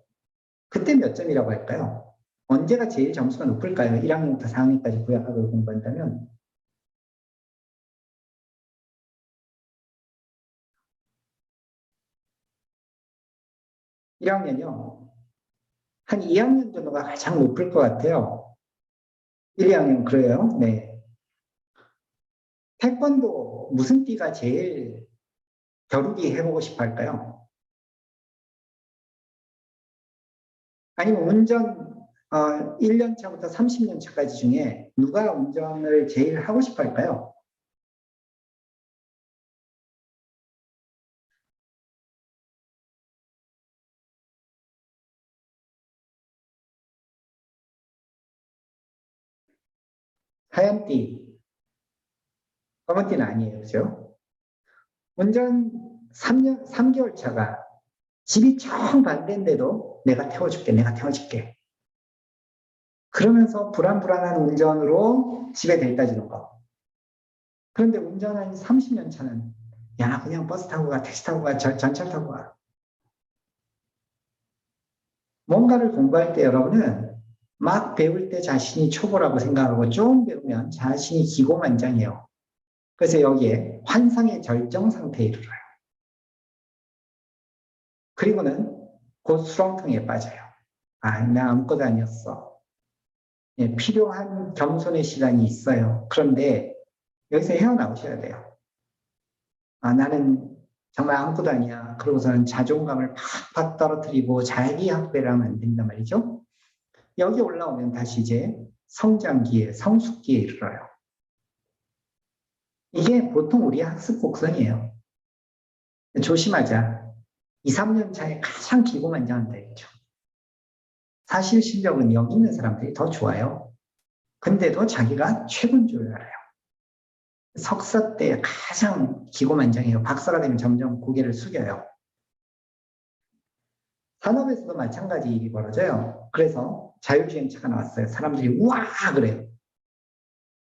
그때 몇 점이라고 할까요? 언제가 제일 점수가 높을까요? 1학년부터 4학년까지 구약학을 공부한다면? (1학년이요) 한 2학년 정도가 가장 높을 것 같아요. 1, 2학년 그래요? 네. 태권도 무슨 띠가 제일 겨루기 해보고 싶어 할까요? 아니면 운전 1년 차부터 30년 차까지 중에 누가 운전을 제일 하고 싶어 할까요? 하얀 띠, 검은 띠는 아니에요. 그죠? 운전 3개월 차가 집이 정반대인데도 내가 태워줄게, 내가 태워줄게. 그러면서 불안불안한 운전으로 집에 데려다 주는 거. 그런데 운전한 30년 차는 야, 그냥 버스 타고 가, 택시 타고 가, 전철 타고 가. 뭔가를 공부할 때 여러분은 막 배울 때 자신이 초보라고 생각하고 좀 배우면 자신이 기고만장해요. 그래서 여기에 환상의 절정 상태에 이르러요. 그리고는 곧 수렁통에 빠져요. 아, 나 아무것도 아니었어. 예, 필요한 겸손의 시간이 있어요. 그런데 여기서 헤어나오셔야 돼요. 아, 나는 정말 아무것도 아니야. 그러고서는 자존감을 팍팍 떨어뜨리고 자기 학대를 하면 안 된단 말이죠. 여기 올라오면 다시 이제 성장기에, 성숙기에 이르러요. 이게 보통 우리의 학습 곡선이에요. 조심하자. 2, 3년 차에 가장 기고만장한다 했죠. 사실 실력은 여기 있는 사람들이 더 좋아요. 근데도 자기가 최고인 줄 알아요. 석사 때 가장 기고만장해요. 박사가 되면 점점 고개를 숙여요. 산업에서도 마찬가지 일이 벌어져요. 그래서 자율주행차가 나왔어요. 사람들이 우와 그래요.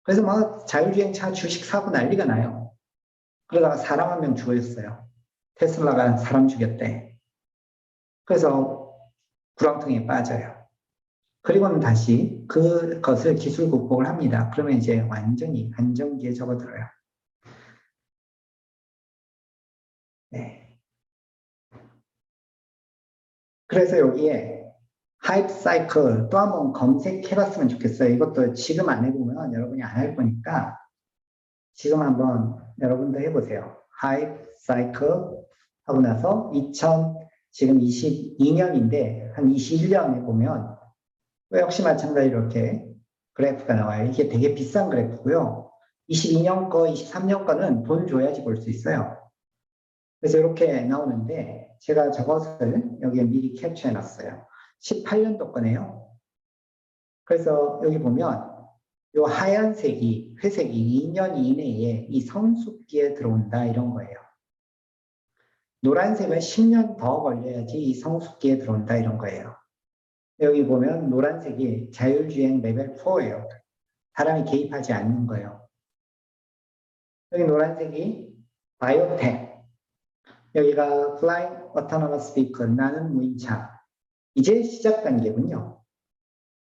그래서 막 자율주행차 주식 사고 난리가 나요. 그러다가 사람 한 명 죽었어요. 테슬라가 사람 죽였대. 그래서 구렁텅이에 빠져요. 그리고는 다시 그것을 기술 극복을 합니다. 그러면 이제 완전히 안정기에 접어들어요. 네. 그래서 여기에 하이프 사이클 또 한번 검색해봤으면 좋겠어요. 이것도 지금 안 해보면 여러분이 안 할 거니까 지금 한번 여러분도 해보세요. 하이프 사이클 하고 나서 지금 22년인데 한 21년에 보면 역시 마찬가지로 이렇게 그래프가 나와요. 이게 되게 비싼 그래프고요. 22년 거, 23년 거는 돈 줘야지 볼 수 있어요. 그래서 이렇게 나오는데 제가 저것을 여기에 미리 캡처해 놨어요. 18년도 거네요. 그래서 여기 보면 이 하얀색이 회색이 2년 이내에 이 성숙기에 들어온다 이런 거예요. 노란색은 10년 더 걸려야지 이 성숙기에 들어온다 이런 거예요. 여기 보면 노란색이 자율주행 레벨 4예요. 사람이 개입하지 않는 거예요. 여기 노란색이 바이오텍, 여기가 Flying Autonomous Vehicle, 나는 무인차. 이제 시작 단계군요.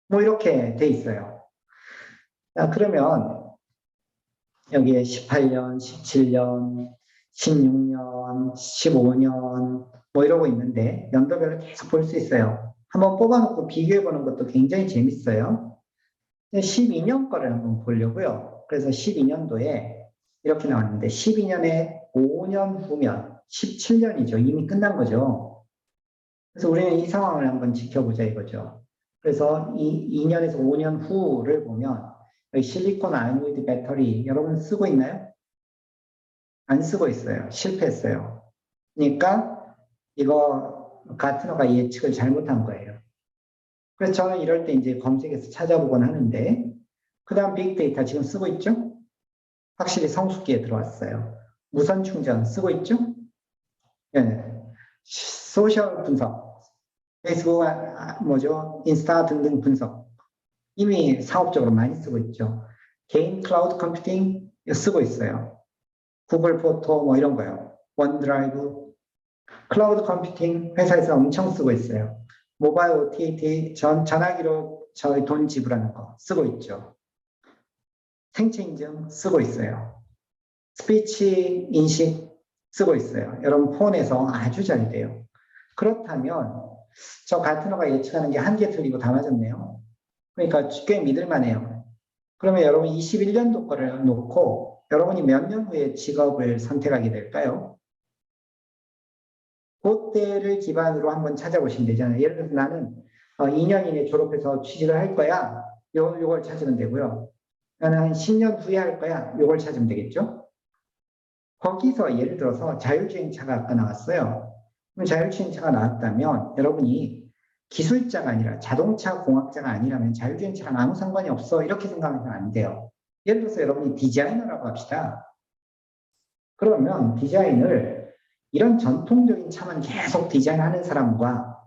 뭐 이렇게 돼 있어요. 자, 그러면 여기에 18년, 17년, 16년, 15년 뭐 이러고 있는데 연도별로 계속 볼 수 있어요. 한번 뽑아놓고 비교해보는 것도 굉장히 재밌어요. 12년 거를 한번 보려고요. 그래서 12년도에 이렇게 나왔는데 12년에 5년 후면 17년이죠. 이미 끝난 거죠. 그래서 우리는 이 상황을 한번 지켜보자 이거죠. 그래서 이 2년에서 5년 후를 보면 실리콘 아노이드 배터리 여러분 쓰고 있나요? 안 쓰고 있어요. 실패했어요. 그러니까 이거 가트너가 예측을 잘못한 거예요. 그래서 저는 이럴 때 이제 검색해서 찾아보곤 하는데, 그 다음 빅데이터 지금 쓰고 있죠? 확실히 성숙기에 들어왔어요. 무선 충전 쓰고 있죠? 네. 소셜 분석, 페이스북, 뭐죠? 인스타 등등 분석. 이미 사업적으로 많이 쓰고 있죠. 개인 클라우드 컴퓨팅 쓰고 있어요. 구글 포토 뭐 이런 거요. 원드라이브, 클라우드 컴퓨팅 회사에서 엄청 쓰고 있어요. 모바일 OTT 전화기로 저희 돈 지불하는 거 쓰고 있죠. 생체 인증 쓰고 있어요. 스피치 인식 쓰고 있어요. 여러분 폰에서 아주 잘 돼요. 그렇다면 저 가트너가 예측하는 게 한 개 틀리고 다 맞았네요. 그러니까 꽤 믿을만해요. 그러면 여러분 21년도 거를 놓고 여러분이 몇 년 후에 직업을 선택하게 될까요? 그때를 기반으로 한번 찾아보시면 되잖아요. 예를 들어서 나는 2년 이내 졸업해서 취직을 할 거야. 요걸 찾으면 되고요. 나는 한 10년 후에 할 거야. 요걸 찾으면 되겠죠? 거기서 예를 들어서 자율주행차가 아까 나왔어요. 그럼 자율주행차가 나왔다면 여러분이 기술자가 아니라 자동차 공학자가 아니라면 자율주행차랑 아무 상관이 없어. 이렇게 생각하면 안 돼요. 예를 들어서 여러분이 디자이너라고 합시다. 그러면 디자인을 이런 전통적인 차만 계속 디자인하는 사람과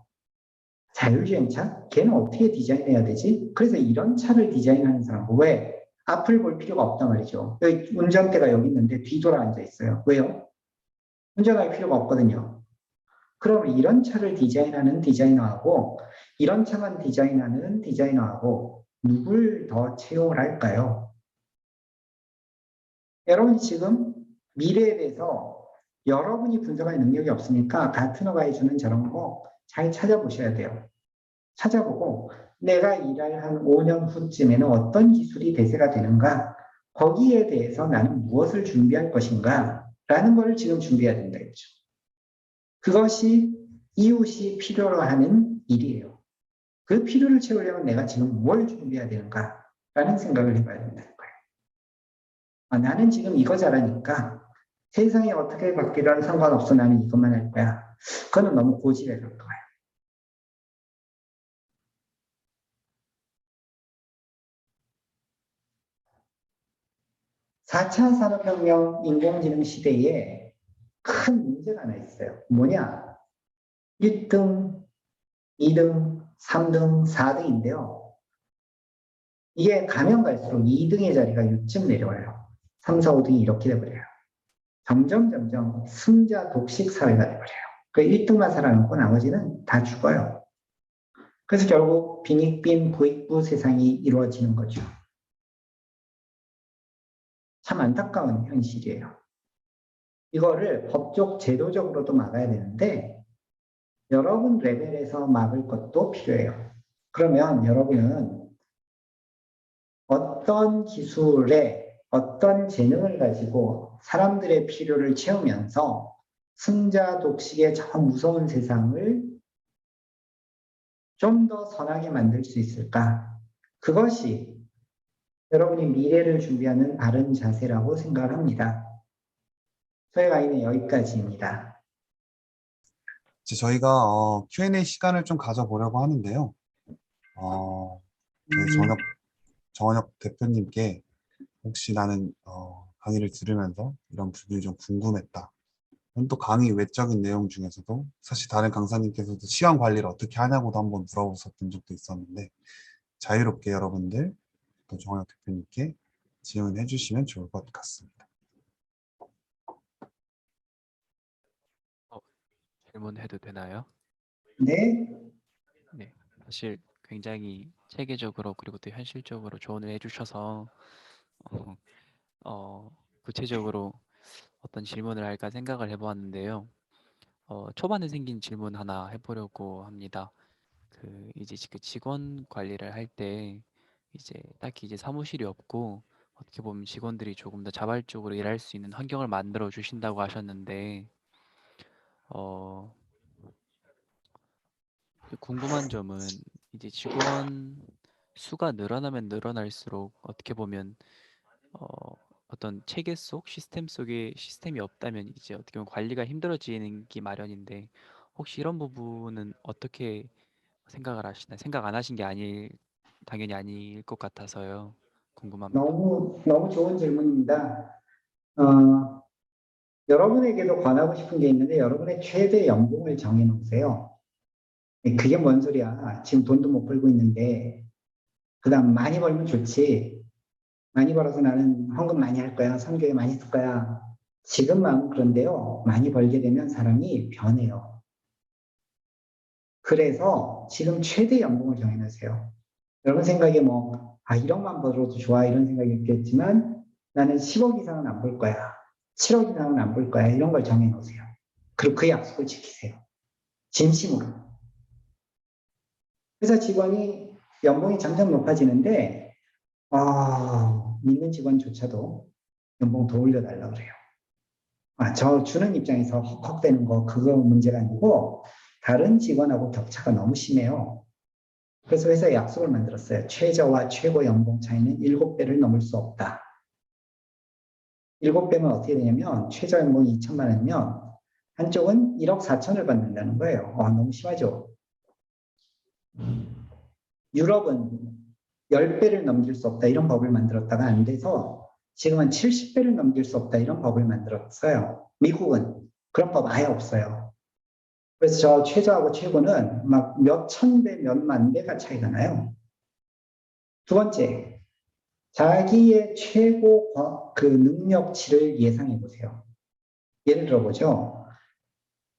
자율주행차? 걔는 어떻게 디자인해야 되지? 그래서 이런 차를 디자인하는 사람. 왜? 앞을 볼 필요가 없단 말이죠. 여기 운전대가 여기 있는데 뒤돌아 앉아 있어요. 왜요? 운전할 필요가 없거든요. 그럼 이런 차를 디자인하는 디자이너하고 이런 차만 디자인하는 디자이너하고 누굴 더 채용을 할까요? 여러분이 지금 미래에 대해서 여러분이 분석할 능력이 없으니까 가트너가 해주는 저런 거 잘 찾아보셔야 돼요. 찾아보고 내가 일할 한 5년 후쯤에는 어떤 기술이 대세가 되는가, 거기에 대해서 나는 무엇을 준비할 것인가 라는 걸 지금 준비해야 된다 했죠. 그것이 이웃이 필요로 하는 일이에요. 그 필요를 채우려면 내가 지금 뭘 준비해야 되는가 라는 생각을 해봐야 된다는 거예요. 나는 지금 이거 잘하니까 세상이 어떻게 바뀌든 상관없어. 나는 이것만 할 거야. 그거는 너무 고집에 가까워요. 4차 산업혁명 인공지능 시대에 큰 문제가 하나 있어요. 뭐냐? 1등, 2등, 3등, 4등인데요. 이게 가면 갈수록 2등의 자리가 6쯤 내려와요. 3, 4, 5등이 이렇게 돼버려요. 점점 승자 독식 사회가 돼버려요. 그 1등만 살아남고 나머지는 다 죽어요. 그래서 결국 빈익빈 부익부 세상이 이루어지는 거죠. 참 안타까운 현실이에요. 이거를 법적 제도적으로도 막아야 되는데 여러분 레벨에서 막을 것도 필요해요. 그러면 여러분은 어떤 기술에 어떤 재능을 가지고 사람들의 필요를 채우면서 승자 독식의 저 무서운 세상을 좀 더 선하게 만들 수 있을까? 그것이 여러분이 미래를 준비하는 바른 자세라고 생각을 합니다. 저희 강의는 여기까지입니다. 이제 저희가 Q&A 시간을 좀 가져보려고 하는데요. 저희 정원혁 대표님께 혹시 나는 강의를 들으면서 이런 부분이 좀 궁금했다. 또 강의 외적인 내용 중에서도 사실 다른 강사님께서도 시간 관리를 어떻게 하냐고도 한번 물어보셨던 적도 있었는데 자유롭게 여러분들 또 정원혁 대표님께 질문해 주시면 좋을 것 같습니다. 질문해도 되나요? 네, 네, 사실 굉장히 체계적으로 그리고 또 현실적으로 조언을 해주셔서 어, 구체적으로 어떤 질문을 할까 생각을 해보았는데요. 초반에 생긴 질문 하나 해보려고 합니다. 이제 그 직원 관리를 할 때 이제 딱히 이제 사무실이 없고 어떻게 보면 직원들이 조금 더 자발적으로 일할 수 있는 환경을 만들어 주신다고 하셨는데 어, 궁금한 점은 이제 직원 수가 늘어나면 늘어날수록 어떻게 보면 어, 어떤 체계 속 시스템 속에 시스템이 없다면 이제 어떻게 보면 관리가 힘들어지는 게 마련인데 혹시 이런 부분은 어떻게 생각을 하시나요? 생각 안 하신 게 당연히 아닐 것 같아서요. 궁금합니다. 너무 좋은 질문입니다. 어, 여러분에게도 권하고 싶은 게 있는데 여러분의 최대 연봉을 정해 놓으세요. 그게 뭔 소리야? 지금 돈도 못 벌고 있는데 그다음 많이 벌면 좋지. 많이 벌어서 나는 헌금 많이 할 거야. 선교에 많이 쓸 거야. 지금 마음 그런데요. 많이 벌게 되면 사람이 변해요. 그래서 지금 최대 연봉을 정해놓으세요. 여러분 생각에 뭐, 1억만 벌어도 좋아. 이런 생각이 있겠지만 나는 10억 이상은 안 벌 거야. 7억 이상은 안 벌 거야. 이런 걸 정해놓으세요. 그리고 그 약속을 지키세요. 진심으로. 회사 직원이 연봉이 점점 높아지는데, 믿는 직원조차도 연봉 더 올려달라고 그래요. 저 주는 입장에서 헉헉대는 거, 그거 문제가 아니고, 다른 직원하고 격차가 너무 심해요. 그래서 회사에 약속을 만들었어요. 최저와 최고 연봉 차이는 7배를 넘을 수 없다. 7배면 어떻게 되냐면, 최저 연봉이 2천만 원이면, 한쪽은 1억 4천을 받는다는 거예요. 너무 심하죠? 유럽은 10배를 넘길 수 없다. 이런 법을 만들었다가 안 돼서, 지금은 70배를 넘길 수 없다. 이런 법을 만들었어요. 미국은 그런 법 아예 없어요. 그래서 저 최저하고 최고는 막 몇 천 배, 몇 만 배가 차이가 나요. 두 번째, 자기의 최고 그 능력치를 예상해 보세요. 예를 들어보죠.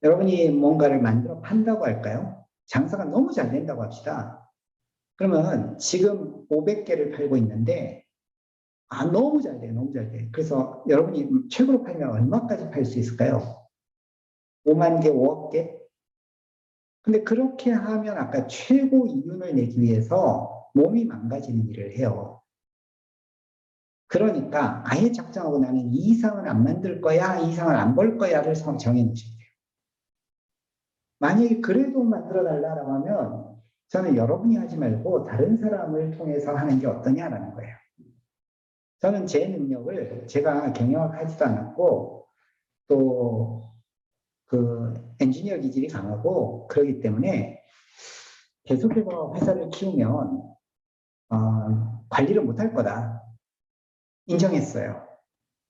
여러분이 뭔가를 만들어 판다고 할까요? 장사가 너무 잘 된다고 합시다. 그러면 지금 500개를 팔고 있는데, 너무 잘 돼, 너무 잘 돼. 그래서 여러분이 최고로 팔면 얼마까지 팔 수 있을까요? 5만 개, 5억 개? 근데 그렇게 하면 아까 최고 이윤을 내기 위해서 몸이 망가지는 일을 해요. 그러니까 아예 작정하고 나는 이 이상은 안 만들 거야, 이 이상은 안 벌 거야를 정해 놓으셔야 돼요. 만약에 그래도 만들어 달라고 하면 저는 여러분이 하지 말고 다른 사람을 통해서 하는 게 어떠냐라는 거예요. 저는 제 능력을 제가 경영을 하지도 않았고 또 그 엔지니어 기질이 강하고 그러기 때문에 계속해서 회사를 키우면 관리를 못할 거다 인정했어요.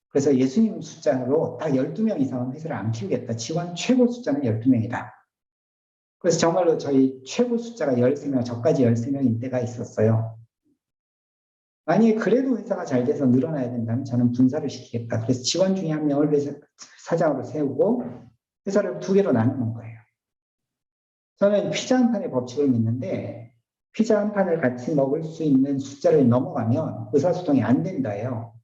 그래서 예수님 숫자로 딱 12명 이상은 회사를 안 키우겠다. 직원 최고 숫자는 12명이다. 그래서 정말로 저희 최고 숫자가 13명, 저까지 13명인 때가 있었어요. 만약에 그래도 회사가 잘 돼서 늘어나야 된다면 저는 분사를 시키겠다. 그래서 직원 중에 한 명을 회사 사장으로 세우고 회사를 2개로 나누는 거예요. 저는 피자 한 판의 법칙을 믿는데 피자 한 판을 같이 먹을 수 있는 숫자를 넘어가면 의사소통이 안 된다예요.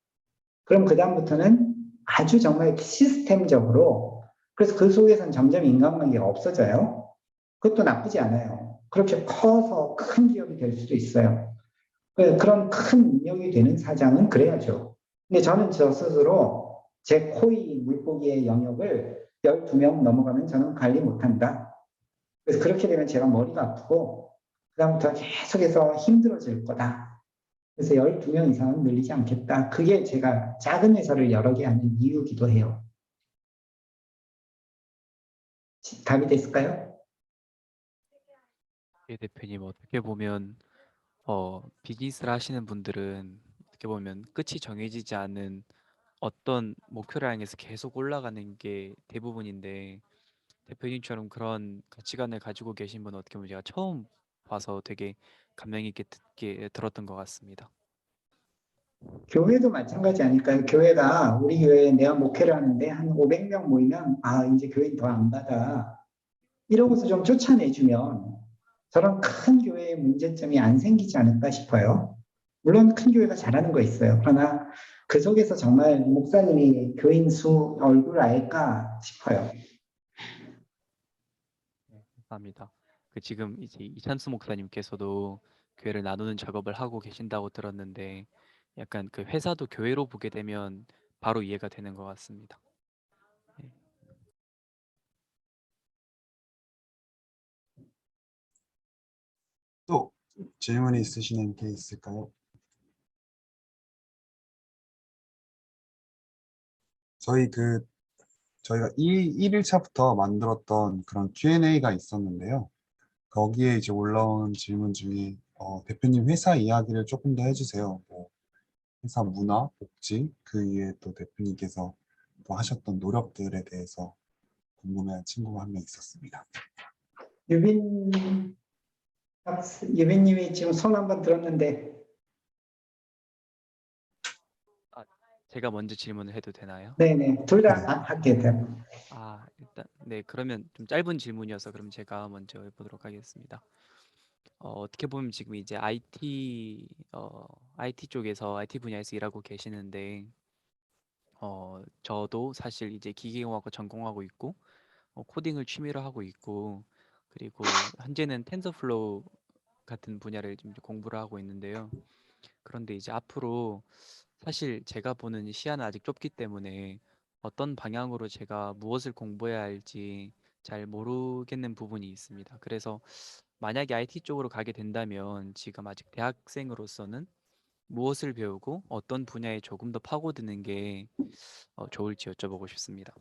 그럼 그다음부터는 아주 정말 시스템적으로 그래서 그 속에서는 점점 인간관계가 없어져요. 그것도 나쁘지 않아요. 그렇게 커서 큰 기업이 될 수도 있어요. 그런 큰 능력이 되는 사장은 그래야죠. 근데 저는 저 스스로 제 코이 물고기의 영역을 12명 넘어가면 저는 관리 못한다. 그래서 그렇게 되면 제가 머리가 아프고 그다음부터 계속해서 힘들어질 거다. 그래서 12명 이상은 늘리지 않겠다. 그게 제가 작은 회사를 여러 개 하는 이유기도 해요. 답이 됐을까요? 예, 대표님 어떻게 보면 비즈니스를 하시는 분들은 어떻게 보면 끝이 정해지지 않은 어떤 목표를 향해서 계속 올라가는 게 대부분인데 대표님처럼 그런 가치관을 가지고 계신 분은 어떻게 보면 제가 처음 봐서 되게 감명 있게 듣게 들었던 것 같습니다. 교회도 마찬가지 아닐까요? 교회가 우리 교회에 내가 목회를 하는데 한 500명 모이면 이제 교회는 더 안 받아. 이러고서 좀 쫓아내주면 저런 큰 교회의 문제점이 안 생기지 않을까 싶어요. 물론 큰 교회가 잘하는 거 있어요. 그러나 그 속에서 정말 목사님이 교인 수 얼굴을 알까 싶어요. 네, 감사합니다. 그 지금 이제 이찬수 목사님께서도 교회를 나누는 작업을 하고 계신다고 들었는데 약간 그 회사도 교회로 보게 되면 바로 이해가 되는 것 같습니다. 네. 또 질문이 있으시는 게 있을까요? 저희가 1일차부터 만들었던 그런 Q&A가 있었는데요. 거기에 이제 올라온 질문 중에 대표님 회사 이야기를 조금 더 해주세요. 뭐 회사 문화, 복지, 그 이외에 또 대표님께서 또 하셨던 노력들에 대해서 궁금해한 친구가 한 명 있었습니다. 유빈님이 지금 손 한번 들었는데, 제가 먼저 질문을 해도 되나요? 네네, 둘 다 네. 할게요. 일단 네, 그러면 좀 짧은 질문이어서 그럼 제가 먼저 해보도록 하겠습니다. 어떻게 보면 지금 이제 IT 쪽에서 IT 분야에서 일하고 계시는데 저도 사실 이제 기계공학과 전공하고 있고 코딩을 취미로 하고 있고 그리고 현재는 텐서플로우 같은 분야를 좀 공부를 하고 있는데요. 그런데 이제 앞으로 사실 제가 보는 시야는 아직 좁기 때문에 어떤 방향으로 제가 무엇을 공부해야 할지 잘 모르겠는 부분이 있습니다. 그래서 만약에 IT 쪽으로 가게 된다면 지금 아직 대학생으로서는 무엇을 배우고 어떤 분야에 조금 더 파고드는 게 좋을지 여쭤보고 싶습니다.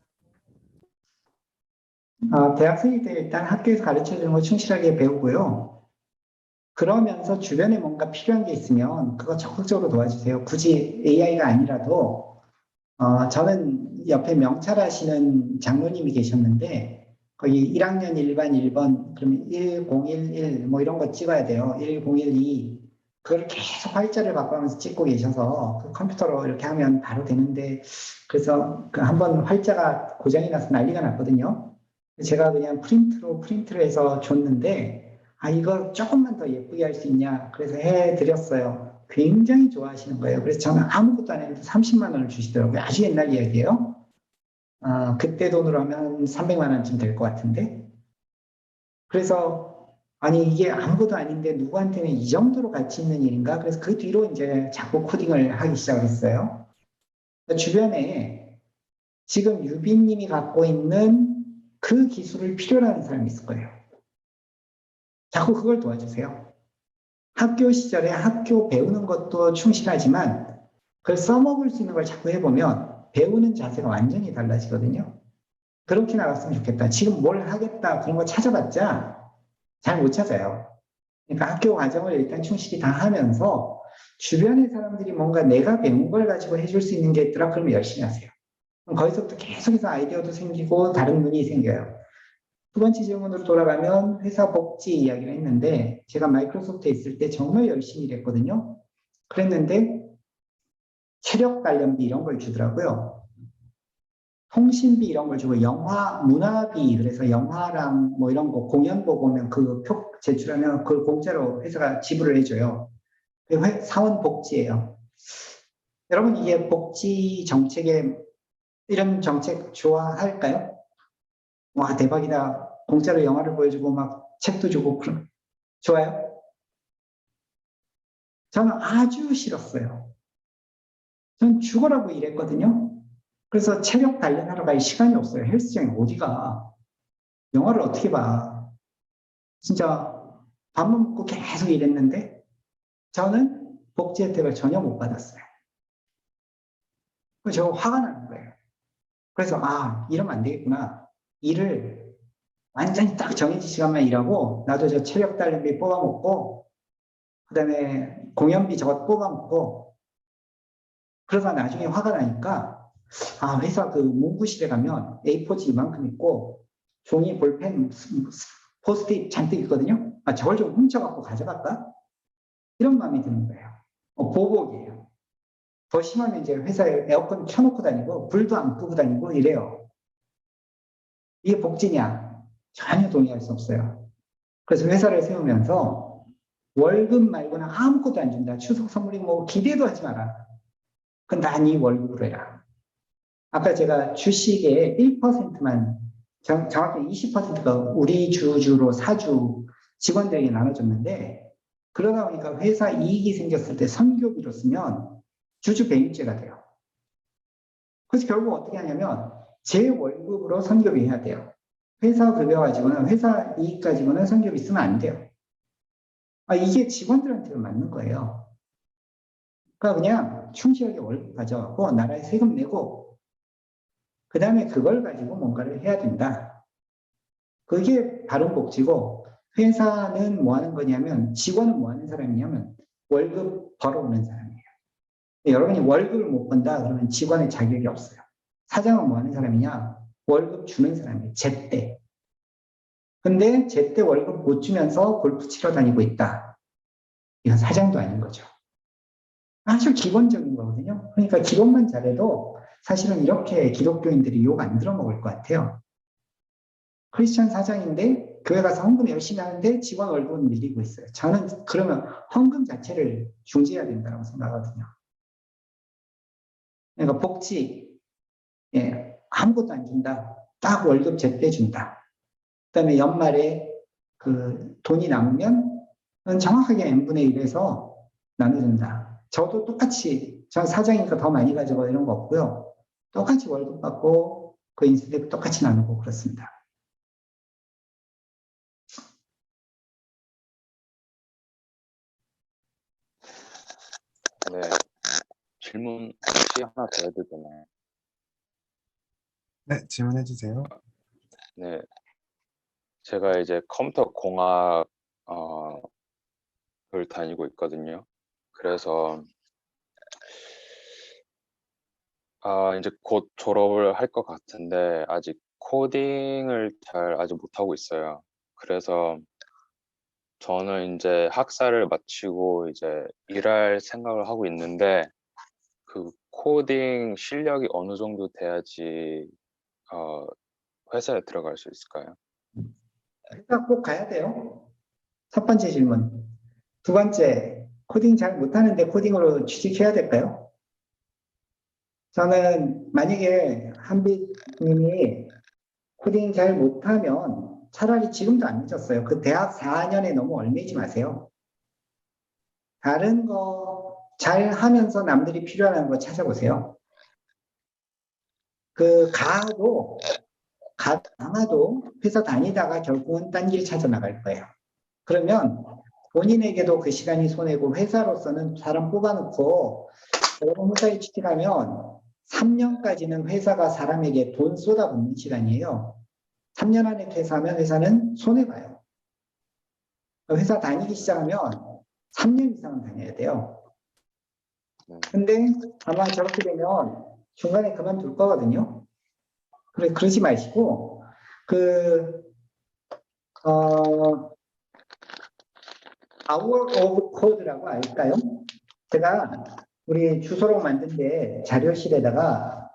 대학생일 때 일단 학교에서 가르쳐 주는 거 충실하게 배우고요. 그러면서 주변에 뭔가 필요한 게 있으면 그거 적극적으로 도와주세요. 굳이 AI가 아니라도 저는 옆에 명찰하시는 장로님이 계셨는데 거기 1학년 1반 1번 그러면 1011 뭐 이런 거 찍어야 돼요. 1012 그걸 계속 활자를 바꾸면서 찍고 계셔서 그 컴퓨터로 이렇게 하면 바로 되는데 그래서 그 한번 활자가 고장이 나서 난리가 났거든요. 제가 그냥 프린트로 해서 줬는데 이거 조금만 더 예쁘게 할 수 있냐 그래서 해드렸어요. 굉장히 좋아하시는 거예요. 그래서 저는 아무것도 안 했는데 30만 원을 주시더라고요. 아주 옛날 이야기예요. 그때 돈으로 하면 300만 원쯤 될 것 같은데. 그래서 아니 이게 아무것도 아닌데 누구한테는 이 정도로 가치 있는 일인가? 그래서 그 뒤로 이제 자꾸 코딩을 하기 시작했어요. 주변에 지금 유빈님이 갖고 있는 그 기술을 필요로 하는 사람이 있을 거예요. 자꾸 그걸 도와주세요. 학교 시절에 학교 배우는 것도 충실하지만 그걸 써먹을 수 있는 걸 자꾸 해보면 배우는 자세가 완전히 달라지거든요. 그렇게 나갔으면 좋겠다. 지금 뭘 하겠다 그런 거 찾아봤자 잘 못 찾아요. 그러니까 학교 과정을 일단 충실히 다 하면서 주변의 사람들이 뭔가 내가 배운 걸 가지고 해줄 수 있는 게 있더라 그러면 열심히 하세요. 그럼 거기서부터 계속해서 아이디어도 생기고 다른 눈이 생겨요. 두 번째 질문으로 돌아가면 회사 복지 이야기를 했는데 제가 마이크로소프트에 있을 때 정말 열심히 일했거든요. 그랬는데 체력 관련비 이런 걸 주더라고요. 통신비 이런 걸 주고 영화 문화비 그래서 영화랑 뭐 이런 거 공연 보고 오면 그 표 제출하면 그걸 공짜로 회사가 지불을 해줘요. 그게 사원 복지예요. 여러분 이게 복지 정책에 이런 정책 좋아할까요? 와 대박이다. 공짜로 영화를 보여주고 막 책도 주고 그럼 좋아요? 저는 아주 싫었어요. 전 죽어라고 일했거든요. 그래서 체력 단련하러 갈 시간이 없어요. 헬스장에 어디가. 영화를 어떻게 봐. 진짜 밥만 먹고 계속 일했는데 저는 복지 혜택을 전혀 못 받았어요. 그래서 저 화가 나는 거예요. 그래서 이러면 안 되겠구나. 일을 완전히 딱 정해진 시간만 일하고 나도 저 체력 단련비 뽑아먹고 그다음에 공연비 저것 뽑아먹고 그러다 나중에 화가 나니까 회사 그 문구실에 가면 A4지 이만큼 있고 종이 볼펜 포스트잇 잔뜩 있거든요. 저걸 좀 훔쳐갖고 가져갈까? 이런 마음이 드는 거예요. 보복이에요. 더 심하면 이제 회사에 에어컨 켜놓고 다니고 불도 안 끄고 다니고 이래요. 이게 복지냐? 전혀 동의할 수 없어요. 그래서 회사를 세우면서 월급 말고는 아무것도 안 준다. 추석 선물이 뭐 기대도 하지 마라. 그건 다 네 월급으로 해라. 아까 제가 주식의 1%만 정확히 20%가 우리 주주로 사주 직원들에게 나눠줬는데 그러다 보니까 회사 이익이 생겼을 때 선교비로 쓰면 주주 배임죄가 돼요. 그래서 결국 어떻게 하냐면 제 월급으로 선교비 해야 돼요. 회사 급여 가지고는 회사 이익 가지고는 선교비 쓰면 안 돼요. 이게 직원들한테는 맞는 거예요. 그러니까 그냥 충실하게 월급 가져가고 나라에 세금 내고 그 다음에 그걸 가지고 뭔가를 해야 된다. 그게 바른 복지고, 회사는 뭐 하는 거냐면, 직원은 뭐 하는 사람이냐면 월급 벌어오는 사람이에요. 여러분이 월급을 못 번다 그러면 직원의 자격이 없어요. 사장은 뭐 하는 사람이냐? 월급 주는 사람이에요. 제때. 근데 제때 월급 못 주면서 골프 치러 다니고 있다. 이건 사장도 아닌 거죠. 아주 기본적인 거거든요. 그러니까 기본만 잘해도 사실은 이렇게 기독교인들이 욕 안 들어먹을 것 같아요. 크리스천 사장인데 교회 가서 헌금 열심히 하는데 직원 월급은 밀리고 있어요. 저는 그러면 헌금 자체를 중지해야 된다고 생각하거든요. 그러니까 복지, 예, 아무것도 안 준다. 딱 월급 제때 준다. 그다음에 연말에 그 돈이 남으면 정확하게 n분의 1에서 나눠준다. 저도 똑같이, 전 사장이니까 더 많이 가져가 이런 거 없고요. 똑같이 월급 받고 그 인센티브 똑같이 나누고 그렇습니다. 네, 질문 혹시 하나 더 해도 되나요? 네, 질문해 주세요. 네, 제가 이제 컴퓨터 공학을 다니고 있거든요. 그래서 이제 곧 졸업을 할 것 같은데 아직 코딩을 잘 아직 못하고 있어요. 그래서 저는 이제 학사를 마치고 이제 일할 생각을 하고 있는데 그 코딩 실력이 어느 정도 돼야지 회사에 들어갈 수 있을까요? 회사 꼭 가야 돼요. 첫 번째 질문. 두 번째, 코딩 잘 못하는데 코딩으로 취직해야 될까요? 저는 만약에 한빛님이 코딩 잘 못하면 차라리 지금도 안 늦었어요. 그 대학 4년에 너무 얽매이지 마세요. 다른 거 잘 하면서 남들이 필요하는 거 찾아보세요. 아마도 회사 다니다가 결국은 딴 길 찾아 나갈 거예요. 그러면 본인에게도 그 시간이 손해고 회사로서는 사람 뽑아놓고 여러분 회사에 취직하면 3년까지는 회사가 사람에게 돈 쏟아붓는 시간이에요. 3년 안에 퇴사하면 회사는 손해봐요. 회사 다니기 시작하면 3년 이상은 다녀야 돼요. 근데 아마 저렇게 되면 중간에 그만둘 거거든요. 그러지 마시고, Hour of Code라고 알까요? 제가 우리 주소록 만든데 자료실에다가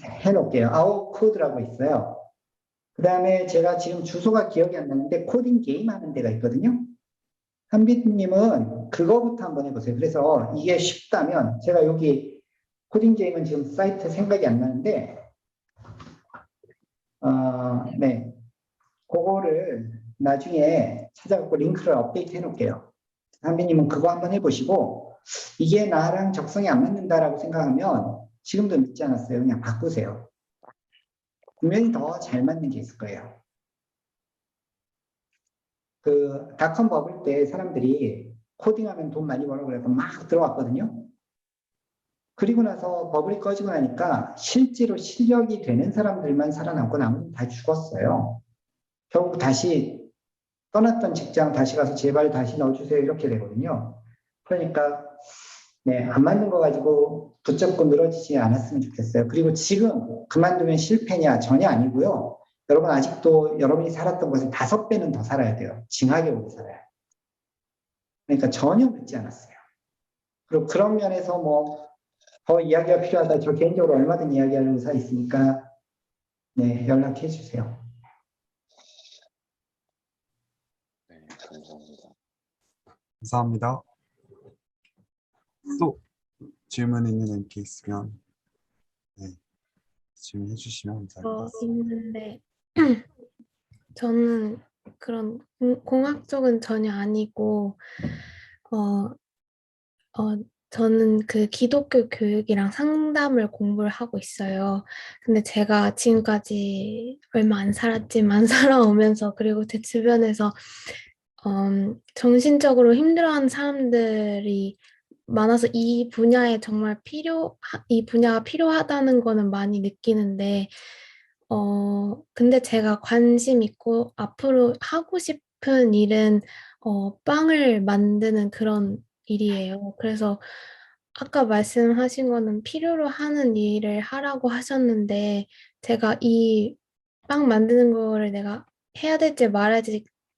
해놓을게요. Hour Code라고 있어요. 그 다음에 제가 지금 주소가 기억이 안 나는데 코딩 게임 하는 데가 있거든요. 한빛님은 그거부터 한번 해보세요. 그래서 이게 쉽다면 제가 여기 코딩 게임은 지금 사이트 생각이 안 나는데 네, 그거를 나중에 찾아갖고 링크를 업데이트 해놓을게요. 한빛님은 그거 한번 해보시고 이게 나랑 적성이 안 맞는다라고 생각하면 지금도 늦지 않았어요. 그냥 바꾸세요. 분명히 더 잘 맞는 게 있을 거예요. 그 닷컴 버블 때 사람들이 코딩하면 돈 많이 벌어 그래서 막 들어왔거든요. 그리고 나서 버블이 꺼지고 나니까 실제로 실력이 되는 사람들만 살아남고 나머지는 다 죽었어요. 결국 다시 떠났던 직장 다시 가서 제발 다시 넣어주세요 이렇게 되거든요. 그러니까 네, 안 맞는 거 가지고 붙잡고 늘어지지 않았으면 좋겠어요. 그리고 지금 그만두면 실패냐 전혀 아니고요. 여러분 아직도 여러분이 살았던 곳에 5배는 더 살아야 돼요. 징하게 오래 살아요. 그러니까 전혀 늦지 않았어요. 그리고 그런 면에서 뭐 더 이야기가 필요하다. 저 개인적으로 얼마든 이야기할 의사 있으니까 네, 연락해 주세요. 네, 감사합니다. 감사합니다. 또 질문 있는 MK 있으면 네, 질문해 주시면 감사하겠습니다. 있는데 저는 그런 공학 쪽은 전혀 아니고 저는 그 기독교 교육이랑 상담을 공부를 하고 있어요. 근데 제가 지금까지 얼마 안 살았지만 살아오면서 그리고 제 주변에서 정신적으로 힘들어하는 사람들이 많아서 이 분야가 필요하다는 거는 많이 느끼는데, 근데 제가 관심 있고 앞으로 하고 싶은 일은 빵을 만드는 그런 일이에요. 그래서 아까 말씀하신 거는 필요로 하는 일을 하라고 하셨는데, 제가 이 빵 만드는 거를 내가 해야 될지 말아야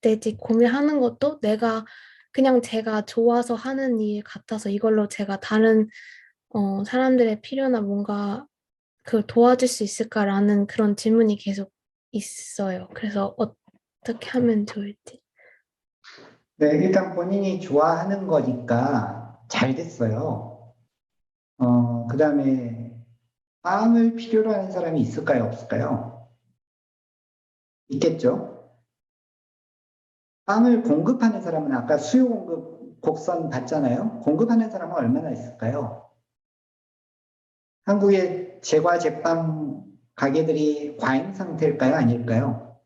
될지 고민하는 것도 그냥 제가 좋아서 하는 일 같아서 이걸로 제가 다른 사람들의 필요나 뭔가 그 도와줄 수 있을까라는 그런 질문이 계속 있어요. 그래서 어떻게 하면 좋을지. 네, 일단 본인이 좋아하는 거니까 잘 됐어요. 그다음에 빵을 필요로 하는 사람이 있을까요, 없을까요? 있겠죠? 빵을 공급하는 사람은 아까 수요 공급 곡선 봤잖아요. 공급하는 사람은 얼마나 있을까요? 한국의 제과 제빵 가게들이 과잉 상태일까요? 아닐까요?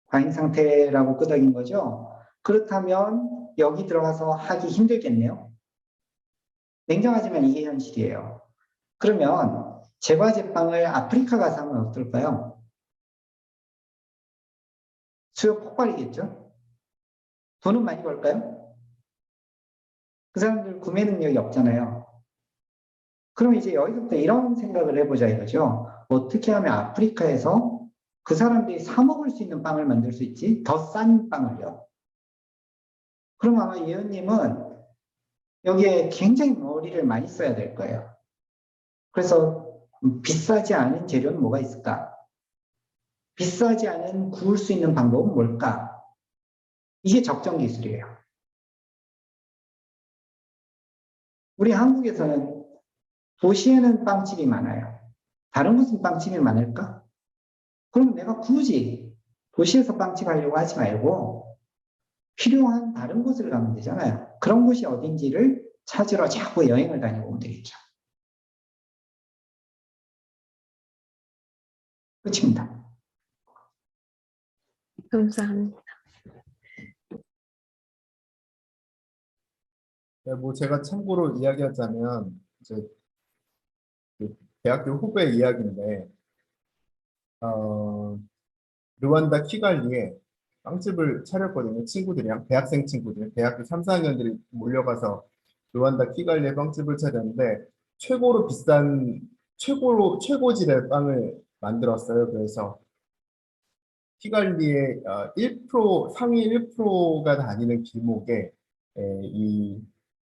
과잉 상태라고 끄덕인 거죠. 그렇다면 여기 들어가서 하기 힘들겠네요. 냉정하지만 이게 현실이에요. 그러면 제과 제빵을 아프리카 가서 하면 어떨까요? 수요 폭발이겠죠? 돈은 많이 벌까요? 그 사람들 구매 능력이 없잖아요. 그럼 이제 여기서부터 이런 생각을 해보자 이거죠. 어떻게 하면 아프리카에서 그 사람들이 사 먹을 수 있는 빵을 만들 수 있지? 더 싼 빵을요. 그럼 아마 예은님은 여기에 굉장히 머리를 많이 써야 될 거예요. 그래서 비싸지 않은 재료는 뭐가 있을까? 비싸지 않은 구울 수 있는 방법은 뭘까? 이게 적정 기술이에요. 우리 한국에서는 도시에는 빵집이 많아요. 다른 곳은 빵집이 많을까? 그럼 내가 굳이 도시에서 빵집 하려고 하지 말고 필요한 다른 곳을 가면 되잖아요. 그런 곳이 어딘지를 찾으러 자꾸 여행을 다니고 오면 되겠죠. 끝입니다. 감사합니다. 네, 뭐 제가 참고로 이야기하자면 이제 그 대학교 후배 이야기인데 어, 르완다 키갈리에 빵집을 차렸거든요. 친구들이랑 대학생 친구들, 대학교 3, 4학년들이 몰려가서 르완다 키갈리에 빵집을 차렸는데 최고질의 빵을 만들었어요. 그래서 키갈리의 1% 상위 1%가 다니는 길목에 이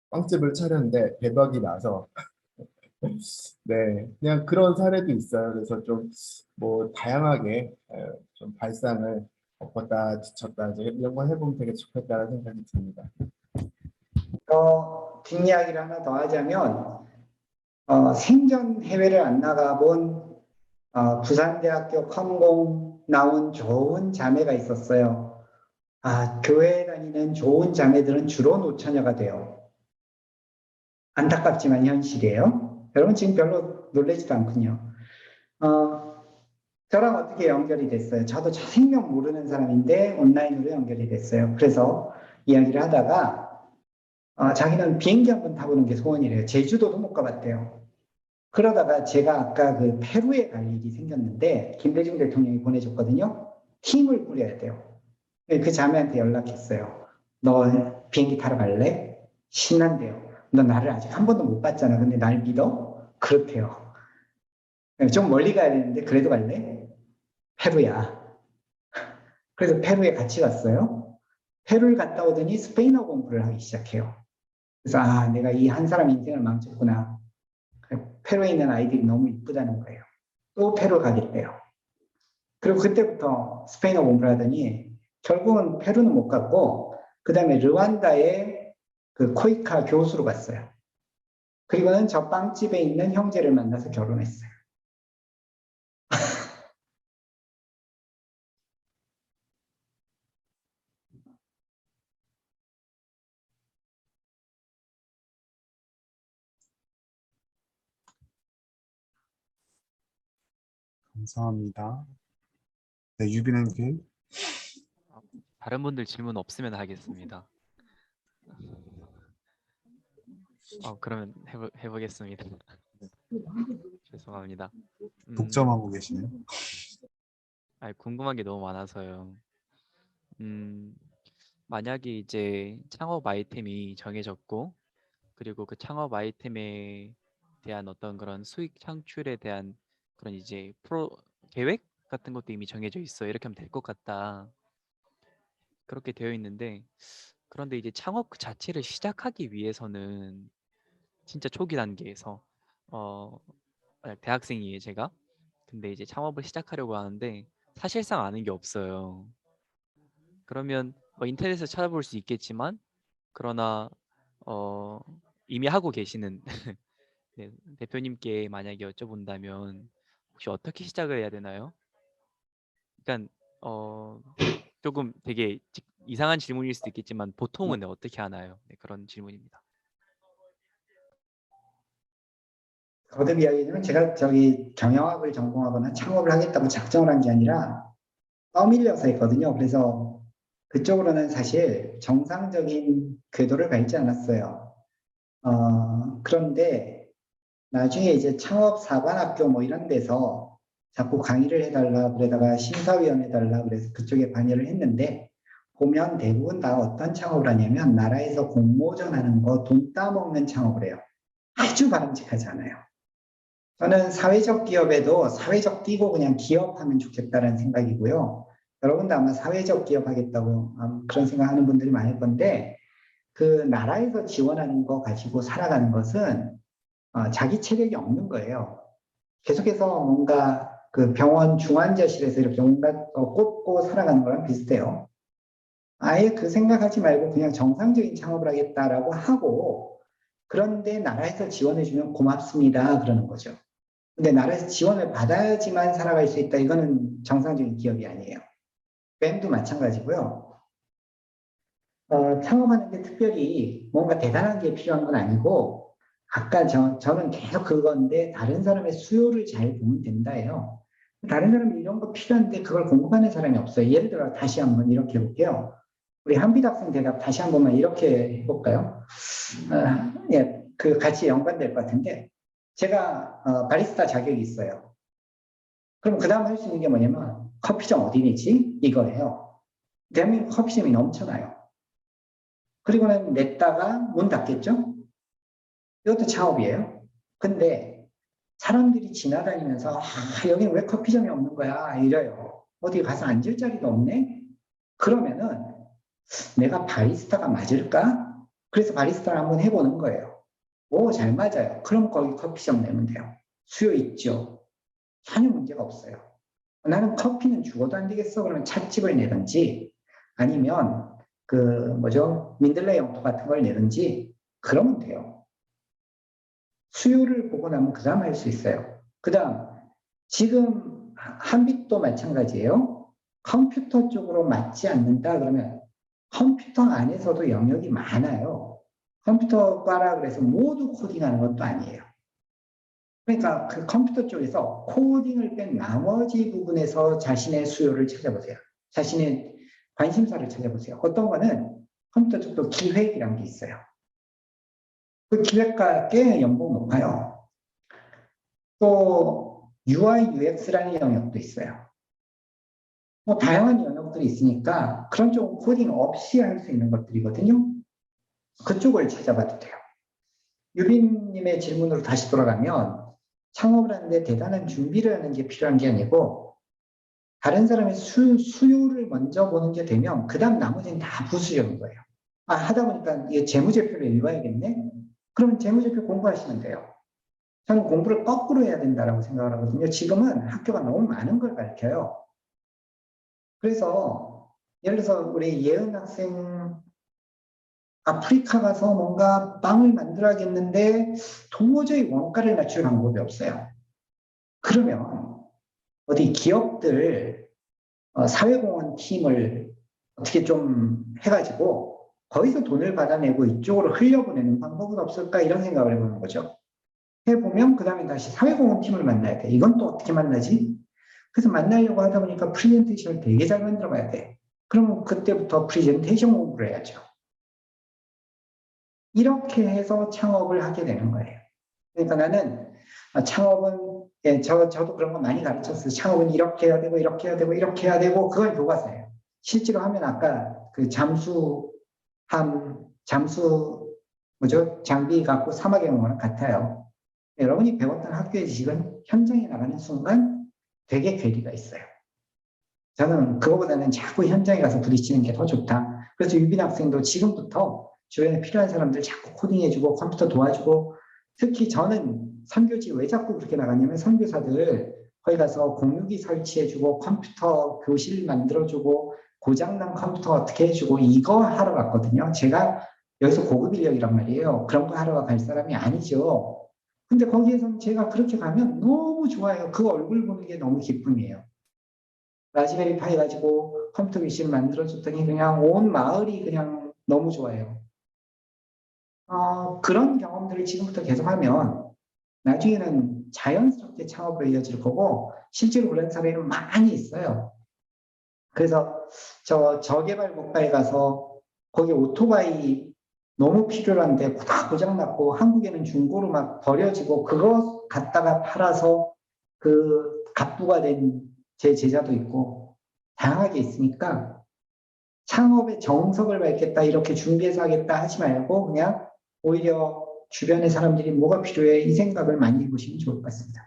빵집을 차렸는데 대박이 나서 네, 그냥 그런 사례도 있어요. 그래서 좀 뭐 다양하게 좀 발상을 엎었다 뒤쳤다 이제 이런 걸 해보면 되게 좋겠다는 생각이 듭니다. 뒷이야기를 하나 더 하자면 생전 해외를 안 나가본 부산대학교 컴공 나온 좋은 자매가 있었어요. 교회 다니는 좋은 자매들은 주로 노처녀가 돼요. 안타깝지만 현실이에요. 여러분 지금 별로 놀라지도 않군요. 저랑 어떻게 연결이 됐어요? 저도 생명 모르는 사람인데 온라인으로 연결이 됐어요. 그래서 이야기를 하다가 자기는 비행기 한번 타보는 게 소원이래요. 제주도도 못 가봤대요. 그러다가 제가 아까 그 페루에 갈 일이 생겼는데 김대중 대통령이 보내줬거든요. 팀을 꾸려야 돼요. 그 자매한테 연락했어요. 너 비행기 타러 갈래? 신난대요. 너 나를 아직 한 번도 못 봤잖아. 근데 날 믿어? 그렇대요. 좀 멀리 가야 되는데 그래도 갈래? 페루야. 그래서 페루에 같이 갔어요. 페루를 갔다 오더니 스페인어 공부를 하기 시작해요. 그래서 내가 이 한 사람 인생을 망쳤구나. 페루에 있는 아이들이 너무 이쁘다는 거예요. 또 페루 가겠대요. 그리고 그때부터 스페인어 공부를 하더니 결국은 페루는 못 갔고 그 다음에 르완다의 그 코이카 교수로 갔어요. 그리고는 저 빵집에 있는 형제를 만나서 결혼했어요. 감사합니다. 네, 유빈님께 다른 분들 질문 없으면 하겠습니다. 그러면 해보겠습니다. 죄송합니다. 독점하고 계시네요. 궁금한 게 너무 많아서요. 만약에 이제 창업 아이템이 정해졌고, 그리고 그 창업 아이템에 대한 어떤 그런 수익 창출에 대한 그런 이제 계획 같은 것도 이미 정해져 있어. 이렇게 하면 될 것 같다. 그렇게 되어 있는데, 그런데 이제 창업 그 자체를 시작하기 위해서는 진짜 초기 단계에서 만약 대학생이에요, 제가. 근데 이제 창업을 시작하려고 하는데 사실상 아는 게 없어요. 그러면 인터넷에서 찾아볼 수 있겠지만, 그러나 어, 이미 하고 계시는 네, 대표님께 만약에 여쭤본다면 혹시 어떻게 시작을 해야 되나요? 그러니까 조금 되게 이상한 질문일 수도 있겠지만 보통은 어떻게 하나요? 네, 그런 질문입니다. 거듭 이야기하면 제가 저기 경영학을 전공하거나 창업을 하겠다고 작정을 한 게 아니라 떠밀려서 했거든요. 그래서 그쪽으로는 사실 정상적인 궤도를 밟지 않았어요. 그런데 나중에 이제 창업 사관학교 뭐 이런 데서 자꾸 강의를 해달라 그러다가 심사위원 해달라 그래서 그쪽에 관여를 했는데 보면 대부분 다 어떤 창업을 하냐면 나라에서 공모전 하는 거 돈 따먹는 창업을 해요. 아주 바람직하지 않아요. 저는 사회적 기업에도 사회적 띄고 그냥 기업하면 좋겠다는 생각이고요. 여러분도 아마 사회적 기업 하겠다고 그런 생각하는 분들이 많을 건데 그 나라에서 지원하는 거 가지고 살아가는 것은 자기 체력이 없는 거예요. 계속해서 뭔가 그 병원 중환자실에서 이렇게 뭔가 꽂고 살아가는 거랑 비슷해요. 아예 그 생각하지 말고 그냥 정상적인 창업을 하겠다라고 하고 그런데 나라에서 지원해주면 고맙습니다 그러는 거죠. 근데 나라에서 지원을 받아야지만 살아갈 수 있다. 이거는 정상적인 기업이 아니에요. 뱀도 마찬가지고요. 창업하는데 특별히 뭔가 대단한 게 필요한 건 아니고 아까 저는 계속 그건데 다른 사람의 수요를 잘 보면 된다예요. 다른 사람이 이런 거 필요한데 그걸 공급하는 사람이 없어요. 예를 들어 다시 한번 이렇게 해볼게요. 우리 한빛 학생 대답 다시 한 번만 이렇게 해볼까요? 예, 그 같이 연관될 것 같은데 제가 바리스타 자격이 있어요. 그럼 그 다음 할 수 있는 게 뭐냐면 커피점 어디니지? 이거예요. 대한민국 커피점이 넘쳐나요. 그리고는 냈다가 문 닫겠죠? 이것도 창업이에요. 근데 사람들이 지나다니면서 여기는 왜 커피점이 없는 거야? 이래요. 어디 가서 앉을 자리도 없네? 그러면은 내가 바리스타가 맞을까? 그래서 바리스타를 한번 해보는 거예요. 오, 잘 맞아요. 그럼 거기 커피점 내면 돼요. 수요 있죠. 전혀 문제가 없어요. 나는 커피는 죽어도 안 되겠어. 그러면 찻집을 내든지 아니면 그 뭐죠? 민들레 영토 같은 걸 내든지 그러면 돼요. 수요를 보고 나면 그 다음 할 수 있어요. 그 다음 지금 한빛도 마찬가지예요. 컴퓨터 쪽으로 맞지 않는다 그러면 컴퓨터 안에서도 영역이 많아요. 컴퓨터과라 그래서 모두 코딩하는 것도 아니에요. 그러니까 그 컴퓨터 쪽에서 코딩을 뺀 나머지 부분에서 자신의 수요를 찾아보세요. 자신의 관심사를 찾아보세요. 어떤 거는 컴퓨터 쪽도 기획이란 게 있어요. 그 기획가 꽤 연봉 높아요. 또 UI, UX라는 영역도 있어요. 뭐 다양한 영역들이 있으니까 그런 쪽 코딩 없이 할 수 있는 것들이거든요. 그쪽을 찾아봐도 돼요. 유빈님의 질문으로 다시 돌아가면 창업을 하는데 대단한 준비를 하는 게 필요한 게 아니고 다른 사람의 수요를 먼저 보는 게 되면 그 다음 나머지는 다 부수적인 거예요. 하다 보니까 이게 재무제표를 읽어야겠네? 그러면 재무제표 공부하시면 돼요. 저는 공부를 거꾸로 해야 된다고 생각을 하거든요. 지금은 학교가 너무 많은 걸 가르쳐요. 그래서 예를 들어서 우리 예은 학생 아프리카 가서 뭔가 빵을 만들어야겠는데 도저히 원가를 낮출 방법이 없어요. 그러면 어디 기업들 사회공헌 팀을 어떻게 좀 해가지고 거기서 돈을 받아내고 이쪽으로 흘려보내는 방법은 없을까 이런 생각을 해보는 거죠. 해보면 그 다음에 다시 사회공헌 팀을 만나야 돼. 이건 또 어떻게 만나지? 그래서 만나려고 하다 보니까 프레젠테이션을 되게 잘 만들어가야 돼. 그러면 그때부터 프레젠테이션 공부를 해야죠. 이렇게 해서 창업을 하게 되는 거예요. 그러니까 나는 창업은 예, 저도 그런 거 많이 가르쳤어요. 창업은 이렇게 해야 되고 이렇게 해야 되고 이렇게 해야 되고 그건 교과서예요. 실제로 하면 아까 그 잠수 뭐죠? 장비 갖고 사막에 온 거랑 같아요. 여러분이 배웠던 학교의 지식은 현장에 나가는 순간 되게 괴리가 있어요. 저는 그거보다는 자꾸 현장에 가서 부딪히는 게 더 좋다. 그래서 유빈 학생도 지금부터 주변에 필요한 사람들 자꾸 코딩해주고 컴퓨터 도와주고 특히 저는 선교지 왜 자꾸 그렇게 나가냐면 선교사들 거기 가서 공유기 설치해주고 컴퓨터 교실 만들어주고 고장난 컴퓨터 어떻게 해주고 이거 하러 갔거든요. 제가 여기서 고급 인력이란 말이에요. 그런 거 하러 갈 사람이 아니죠. 근데 거기에서는 제가 그렇게 가면 너무 좋아요. 그 얼굴 보는 게 너무 기쁨이에요. 라즈베리 파이 가지고 컴퓨터 교실을 만들어줬더니 그냥 온 마을이 그냥 너무 좋아요. 그런 경험들을 지금부터 계속하면 나중에는 자연스럽게 창업으로 이어질 거고 실제로 그런 사례는 많이 있어요. 그래서 저개발 국가에 가서 거기 오토바이 너무 필요한데 다 고장났고 한국에는 중고로 막 버려지고 그거 갖다가 팔아서 그 갑부가 된 제 제자도 있고 다양하게 있으니까 창업의 정석을 밝겠다 이렇게 준비해서 하겠다 하지 말고 그냥 오히려 주변의 사람들이 뭐가 필요해 이 생각을 많이 해보시면 좋을 것 같습니다.